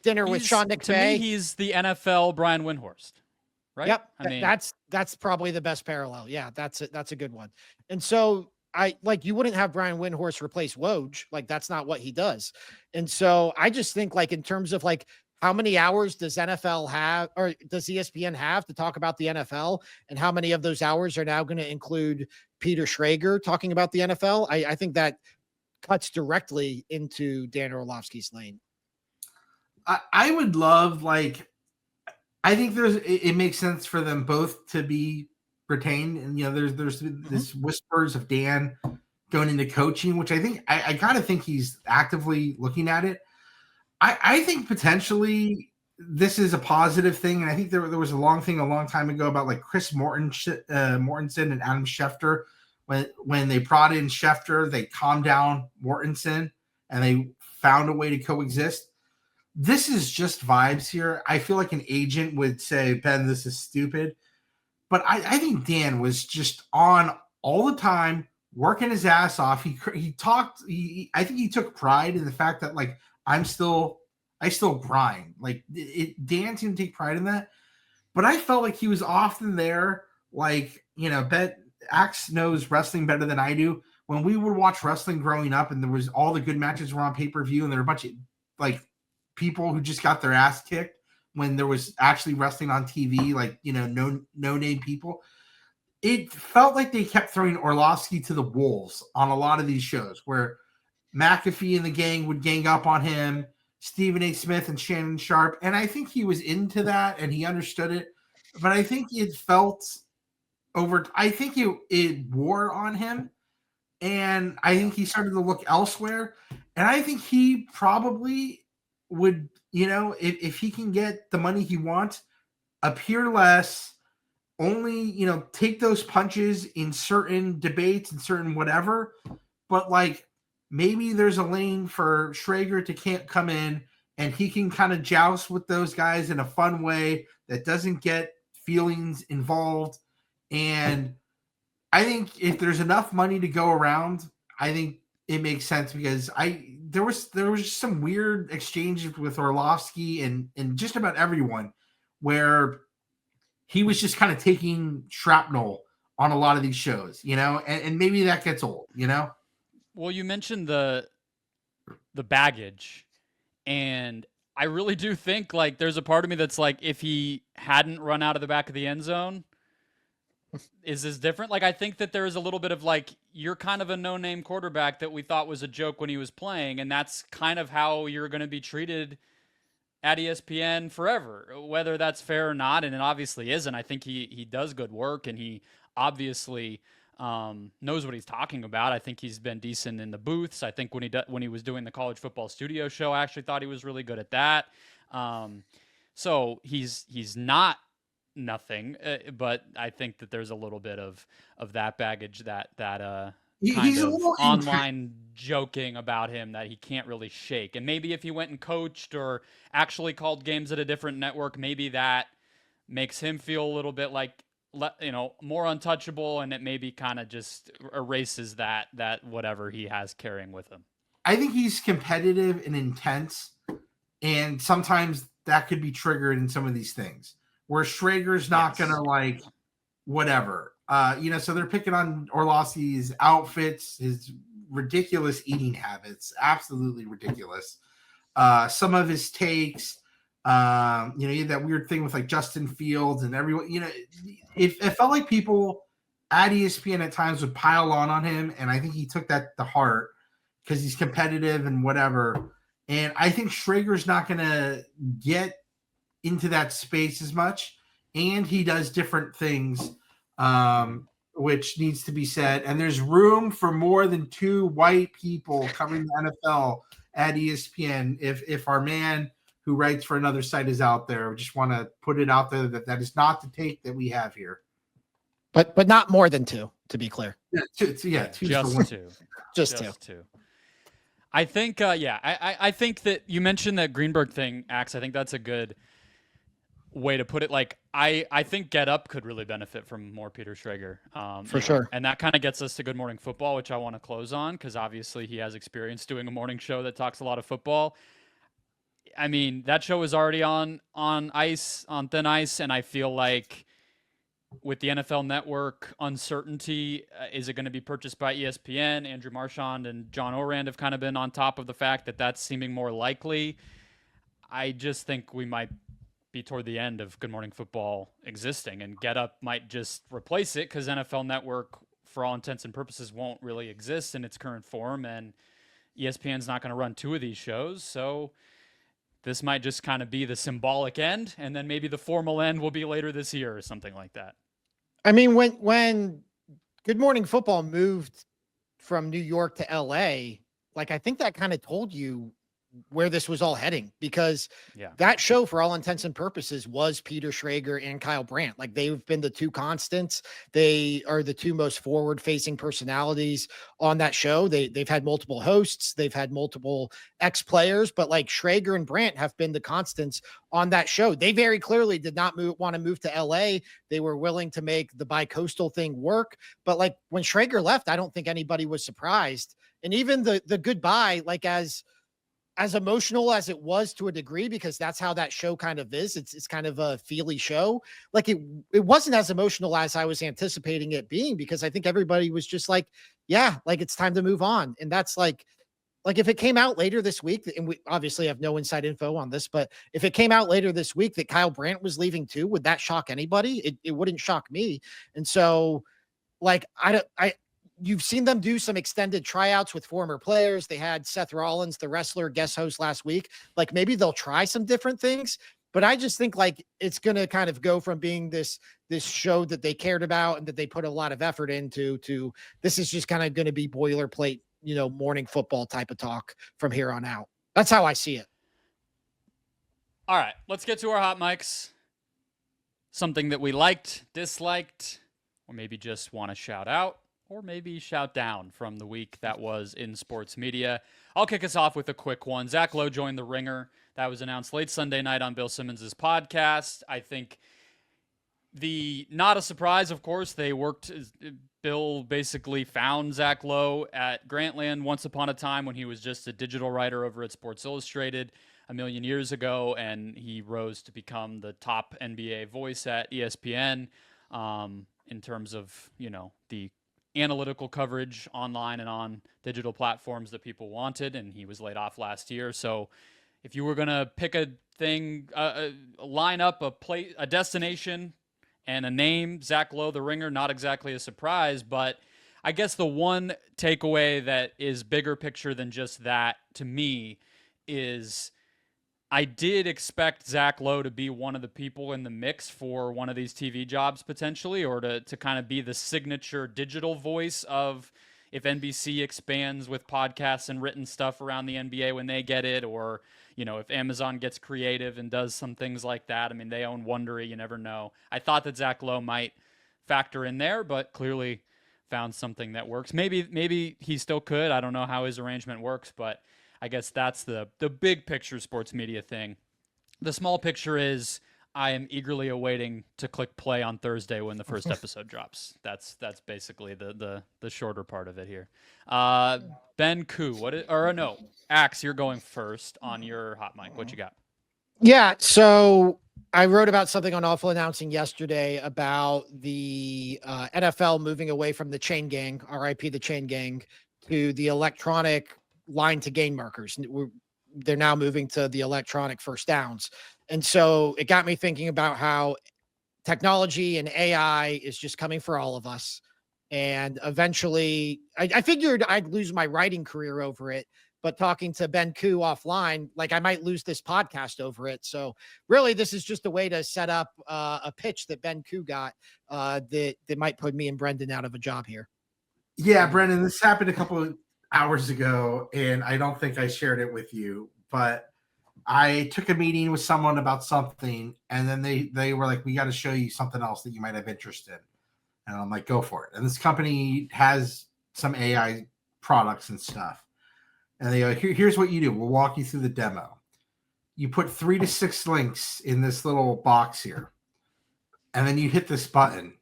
dinner with Sean McVay. To me, he's the NFL Brian Windhorst, right? Yep. I mean, that's probably the best parallel. Yeah, that's a good one. And so you wouldn't have Brian Windhorst replace Woj. Like that's not what he does. And so I just think like in terms of like how many hours does NFL have, or does ESPN have to talk about the NFL, and how many of those hours are now going to include Peter Schrager talking about the NFL? I think that cuts directly into Dan Orlovsky's lane. I would love, like, I think it makes sense for them both to be retained. And, there's this whispers of Dan going into coaching, which I think, I kind of think he's actively looking at it. I think potentially this is a positive thing. And I think there was a long time ago about like Chris Mortensen and Adam Schefter. When they brought in Schefter, they calmed down Mortensen and they found a way to coexist. This is just vibes here. I feel like an agent would say, Ben, this is stupid. But I think Dan was just on all the time, working his ass off. He talked. I think he took pride in the fact that, like, I still grind. Like, Dan seemed to take pride in that. But I felt like he was often there, like, Axe knows wrestling better than I do. When we would watch wrestling growing up and there was all the good matches were on pay-per-view and there were a bunch of, like, people who just got their ass kicked when there was actually wrestling on TV, like, no name people. It felt like they kept throwing Orlovsky to the wolves on a lot of these shows where McAfee and the gang would gang up on him, Stephen A. Smith and Shannon Sharp. And I think he was into that and he understood it. But I think it felt I think it wore on him. And I think he started to look elsewhere. And I think he probably would, if he can get the money he wants, appear less, only, take those punches in certain debates and certain whatever. But like maybe there's a lane for Schrager to can't come in and he can kind of joust with those guys in a fun way that doesn't get feelings involved. And I think if there's enough money to go around, I think it makes sense because there was just some weird exchanges with Orlovsky and just about everyone where he was just kind of taking shrapnel on a lot of these shows, and maybe that gets old, Well, you mentioned the baggage, and I really do think like there's a part of me that's like, if he hadn't run out of the back of the end zone, is this different? Like, I think that there is a little bit of like, you're kind of a no-name quarterback that we thought was a joke when he was playing, and that's kind of how you're going to be treated at ESPN forever, whether that's fair or not. And it obviously isn't. I think he does good work, and he obviously knows what he's talking about. I think he's been decent in the booths. I think when he was doing the college football studio show, I actually thought he was really good at that. So he's not nothing, but I think that there's a little bit of that baggage that kind of online joking about him that he can't really shake. And maybe if he went and coached or actually called games at a different network, maybe that makes him feel a little bit like, more untouchable, and it maybe kind of just erases that whatever he has carrying with him. I think he's competitive and intense, and sometimes that could be triggered in some of these things where Schrager's not going to like whatever. So they're picking on Orlovsky's outfits, his ridiculous eating habits, absolutely ridiculous. Some of his takes, you had that weird thing with like Justin Fields and everyone, it felt like people at ESPN at times would pile on him. And I think he took that to heart because he's competitive and whatever. And I think Schrager's not going to get into that space as much. And he does different things, which needs to be said. And there's room for more than 2 white people covering the NFL at ESPN. If our man who writes for another site is out there, we just want to put it out there that is not the take that we have here. But not more than 2, to be clear. Two. Just 2. Just 2. I think, I think that you mentioned that Greenberg thing, Axe. I think that's a good way to put it. Like, I think Get Up could really benefit from more Peter Schrager. For sure. And that kind of gets us to Good Morning Football, which I want to close on because obviously he has experience doing a morning show that talks a lot of football. I mean, that show is already on thin ice, and I feel like with the NFL Network uncertainty, is it going to be purchased by ESPN? Andrew Marchand and John Orand have kind of been on top of the fact that that's seeming more likely. I just think we might be toward the end of Good Morning Football existing, and Get Up might just replace it because NFL Network, for all intents and purposes, won't really exist in its current form, and ESPN's not going to run 2 of these shows, so this might just kind of be the symbolic end, and then maybe the formal end will be later this year or something like that. I mean, when Good Morning Football moved from New York to LA, like I think that kind of told you where this was all heading, because that show, for all intents and purposes, was Peter Schrager and Kyle Brandt. Like, they've been the 2 constants. They are the 2 most forward-facing personalities on that show. They've had multiple hosts. They've had multiple ex-players, but like Schrager and Brandt have been the constants on that show. They very clearly did not want to move to LA. They were willing to make the bi-coastal thing work. But like when Schrager left, I don't think anybody was surprised. And even the goodbye, like as emotional as it was to a degree, because that's how that show kind of is. It's kind of a feely show. Like it wasn't as emotional as I was anticipating it being, because I think everybody was just like, yeah, like it's time to move on. And that's like if it came out later this week, and we obviously have no inside info on this, but if it came out later this week that Kyle Brandt was leaving too, would that shock anybody? It wouldn't shock me. And so like, you've seen them do some extended tryouts with former players. They had Seth Rollins, the wrestler, guest host last week. Like maybe they'll try some different things, but I just think like it's going to kind of go from being this show that they cared about and that they put a lot of effort into to this is just kind of going to be boilerplate, morning football type of talk from here on out. That's how I see it. All right, let's get to our hot mics. Something that we liked, disliked, or maybe just want to shout out, or maybe shout down from the week that was in sports media. I'll kick us off with a quick one. Zach Lowe joined The Ringer. That was announced late Sunday night on Bill Simmons' podcast. I think not a surprise, of course. Bill basically found Zach Lowe at Grantland once upon a time when he was just a digital writer over at Sports Illustrated a million years ago, and he rose to become the top NBA voice at ESPN in terms of, the analytical coverage online and on digital platforms that people wanted, and he was laid off last year. So if you were going to pick a thing, line up a destination and a name, Zach Lowe, The Ringer, not exactly a surprise, but I guess the one takeaway that is bigger picture than just that to me is I did expect Zach Lowe to be one of the people in the mix for one of these TV jobs potentially, or to kind of be the signature digital voice of if NBC expands with podcasts and written stuff around the NBA when they get it, or, if Amazon gets creative and does some things like that. I mean, they own Wondery, you never know. I thought that Zach Lowe might factor in there, but clearly found something that works. Maybe he still could. I don't know how his arrangement works, but I guess that's the big picture sports media thing. The small picture is I am eagerly awaiting to click play on Thursday when the first episode drops. That's basically the shorter part of it here. Ben Koo, Axe, you're going first on your hot mic. What you got? Yeah. So I wrote about something on Awful Announcing yesterday about the NFL moving away from the chain gang, RIP the chain gang, to the electronic line to gain markers. They're now moving to the electronic first downs. And so it got me thinking about how technology and AI is just coming for all of us. And eventually, I figured I'd lose my writing career over it. But talking to Ben Koo offline, like I might lose this podcast over it. So really, this is just a way to set up a pitch that Ben Koo got that might put me and Brendon out of a job here. Yeah, Brendon, this happened a couple of hours ago, and I don't think I shared it with you, but I took a meeting with someone about something, and then they were like, "We got to show you something else that you might have interest in." And I'm like, "Go for it." And this company has some AI products and stuff. And they go, here's what you do. We'll walk you through the demo. You put 3 to 6 links in this little box here. And then you hit this button.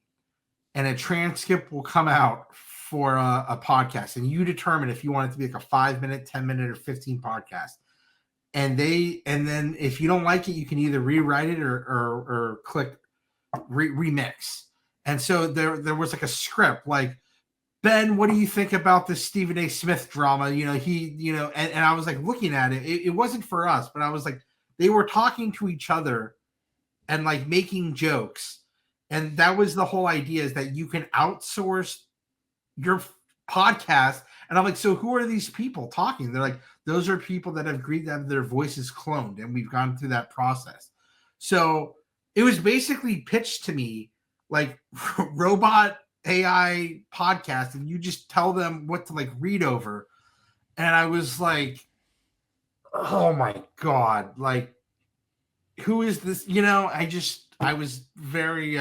And a transcript will come out for a podcast. And you determine if you want it to be like a 5-minute, 10-minute, or 15 podcast. And then if you don't like it, you can either rewrite it or click remix. And so there was like a script like, Ben, what do you think about this Stephen A. Smith drama? And I was like looking at it. It wasn't for us, but I was like, they were talking to each other and like making jokes. And that was the whole idea, is that you can outsource your podcast. And I'm like, so who are these people talking? They're like, those are people that have agreed to have their voices cloned. And we've gone through that process. So it was basically pitched to me like robot AI podcast, and you just tell them what to like read over. And I was like, oh my God, like, who is this? I was very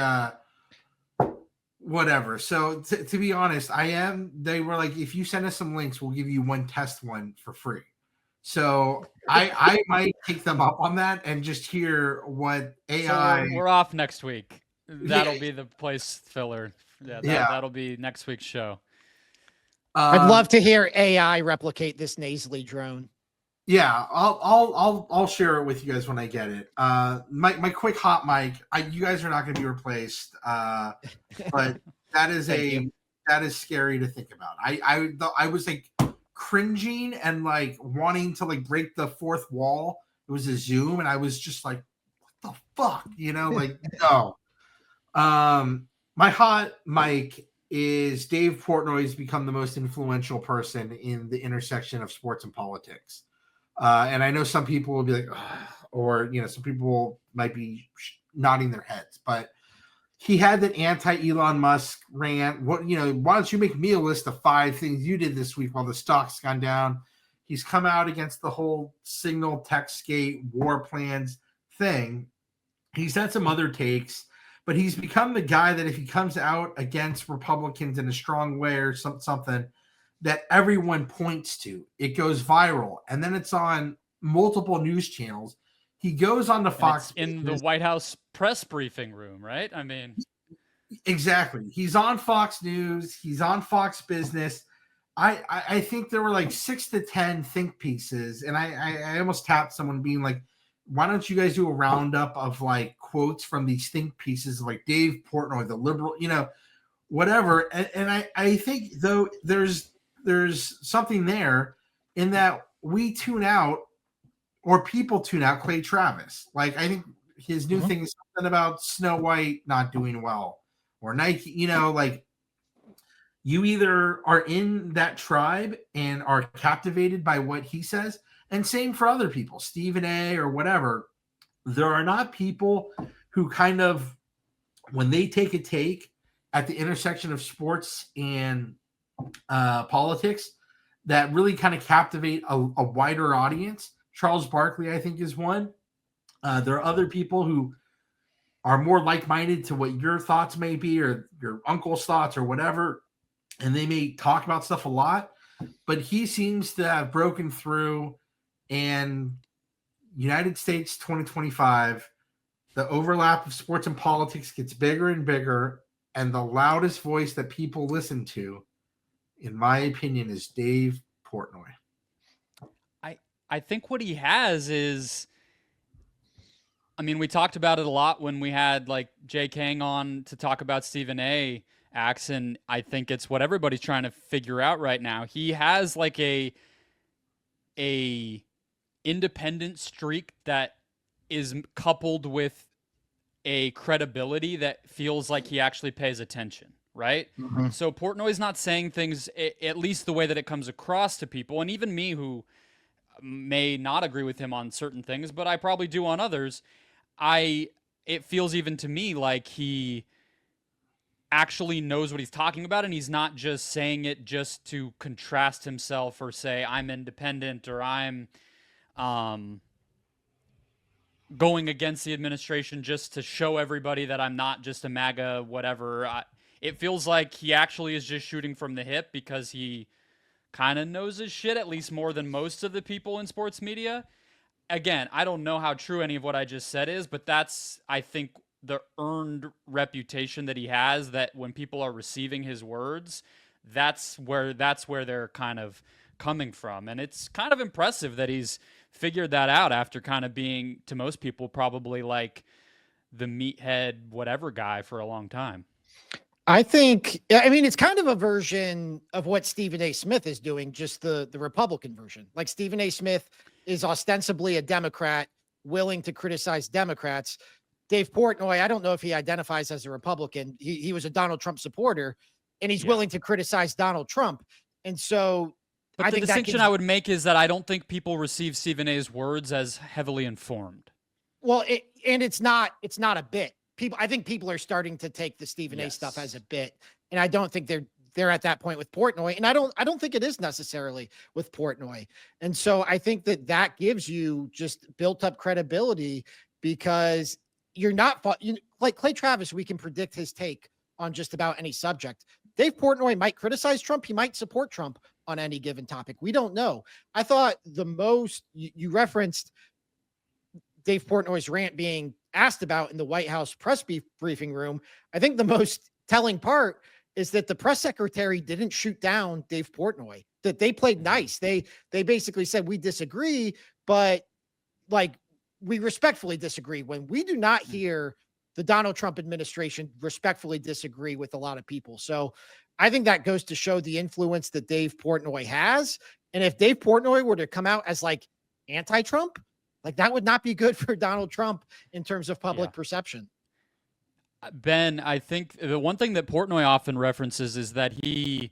whatever. So to be honest, they were like, if you send us some links, we'll give you one test one for free. So I might take them up on that and just hear what AI. So we're off next week. That'll be the place filler. That'll be next week's show. I'd love to hear AI replicate this nasally drone. Yeah, I'll share it with you guys when I get it. My quick hot mic. You guys are not going to be replaced, but that is scary to think about. I was like cringing and like wanting to like break the fourth wall. It was a Zoom, and I was just like, what the fuck, like no. My hot mic is Dave Portnoy's become the most influential person in the intersection of sports and politics. And I know some people will be like, ugh, or, some people might be nodding their heads, but he had that anti-Elon Musk rant. Why don't you make me a list of 5 things you did this week while the stock's gone down? He's come out against the whole Signal, TechScape, war plans thing. He's had some other takes, but he's become the guy that if he comes out against Republicans in a strong way or something that everyone points to, it goes viral. And then it's on multiple news channels. He goes on to Fox in the White House press briefing room, right? I mean, exactly. He's on Fox News. He's on Fox Business. I think there were like 6 to 10 think pieces. And I almost tapped someone being like, why don't you guys do a roundup of like quotes from these think pieces, like Dave Portnoy, the liberal, whatever. And I think though there's something there in that we tune out, or people tune out, Clay Travis. Like, I think his new thing is something about Snow White not doing well, or Nike, like you either are in that tribe and are captivated by what he says, and same for other people, Stephen A. or whatever. There are not people who kind of, when they take a take at the intersection of sports and politics, that really kind of captivate a wider audience. Charles Barkley, I think, is one. There are other people who are more like-minded to what your thoughts may be, or your uncle's thoughts, or whatever, and they may talk about stuff a lot, but he seems to have broken through. And United States 2025, the overlap of sports and politics gets bigger and bigger, and the loudest voice that people listen to, in my opinion, is Dave Portnoy. I think what he has is I mean, we talked about it a lot when we had like Jay Kang on to talk about Stephen A. Axe, and I think it's what everybody's trying to figure out right now. He has like a independent streak that is coupled with a credibility that feels like he actually pays attention, right? Mm-hmm. So Portnoy's not saying things, at least the way that it comes across to people, and even me who may not agree with him on certain things, but I probably do on others. It feels even to me like he actually knows what he's talking about, and he's not just saying it just to contrast himself or say I'm independent or I'm going against the administration just to show everybody that I'm not just a MAGA whatever. It feels like he actually is just shooting from the hip because he kind of knows his shit, at least more than most of the people in sports media. Again, I don't know how true any of what I just said is, but that's, I think, the earned reputation that he has, that when people are receiving his words, that's where they're kind of coming from. And it's kind of impressive that he's figured that out after kind of being, to most people, probably like the meathead whatever guy for a long time. I think, I mean, it's kind of a version of what Stephen A. Smith is doing, just the Republican version. Like Stephen A. Smith is ostensibly a Democrat, willing to criticize Democrats. Dave Portnoy, I don't know if he identifies as a Republican. He was a Donald Trump supporter, and he's willing to criticize Donald Trump. And so, but the distinction I would make is that I don't think people receive Stephen A.'s words as heavily informed. Well, it's not a bit. I think people are starting to take the Stephen A. stuff as a bit, and I don't think they're at that point with Portnoy, and I don't think it is necessarily with Portnoy. And so I think that gives you just built up credibility, because you're not like Clay Travis. We can predict his take on just about any subject. Dave Portnoy might criticize Trump. He might support Trump on any given topic. We don't know. I thought the most you referenced Dave Portnoy's rant being asked about in the White House press briefing room. I think the most telling part is that the press secretary didn't shoot down Dave Portnoy, that they played nice. They basically said, we disagree, but like, we respectfully disagree. When we do not hear the Donald Trump administration respectfully disagree with a lot of people. So I think that goes to show the influence that Dave Portnoy has. And if Dave Portnoy were to come out as like anti-Trump, like that would not be good for Donald Trump in terms of public perception. Ben, I think the one thing that Portnoy often references is that he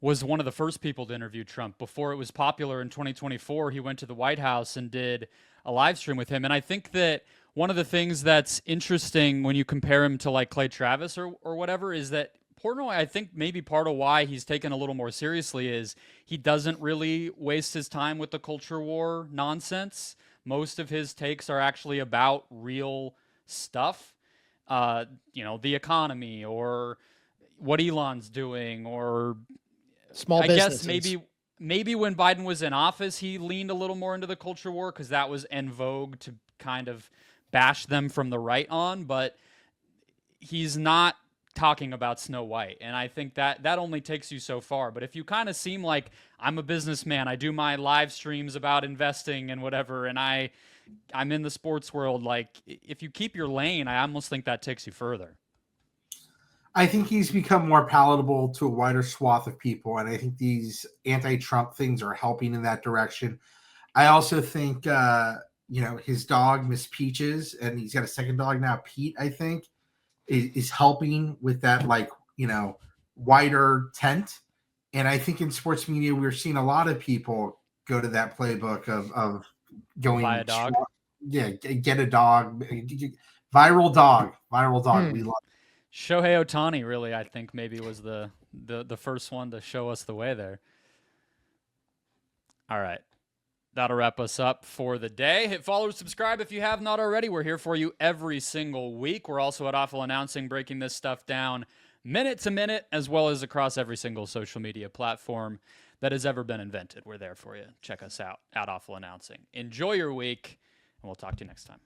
was one of the first people to interview Trump. Before it was popular in 2024, he went to the White House and did a live stream with him. And I think that one of the things that's interesting when you compare him to like Clay Travis or whatever is that Portnoy, I think maybe part of why he's taken a little more seriously is he doesn't really waste his time with the culture war nonsense. Most of his takes are actually about real stuff, the economy or what Elon's doing, or small businesses. I guess maybe when Biden was in office, he leaned a little more into the culture war because that was en vogue to kind of bash them from the right on, but he's not talking about Snow White. And I think that only takes you so far. But if you kind of seem like I'm a businessman, I do my live streams about investing and whatever, and I'm in the sports world, like if you keep your lane, I almost think that takes you further. I think he's become more palatable to a wider swath of people, and I think these anti-Trump things are helping in that direction. I also think, his dog, Miss Peaches, and he's got a second dog now, Pete, I think, is helping with that, wider tent. And I think in sports media, we're seeing a lot of people go to that playbook of going buy a dog. Get a dog, viral dog. We love it. Shohei Ohtani really, I think, maybe was the first one to show us the way there. All right. That'll wrap us up for the day. Hit follow, subscribe if you have not already. We're here for you every single week. We're also at Awful Announcing, breaking this stuff down minute to minute, as well as across every single social media platform that has ever been invented. We're there for you. Check us out at Awful Announcing. Enjoy your week, and we'll talk to you next time.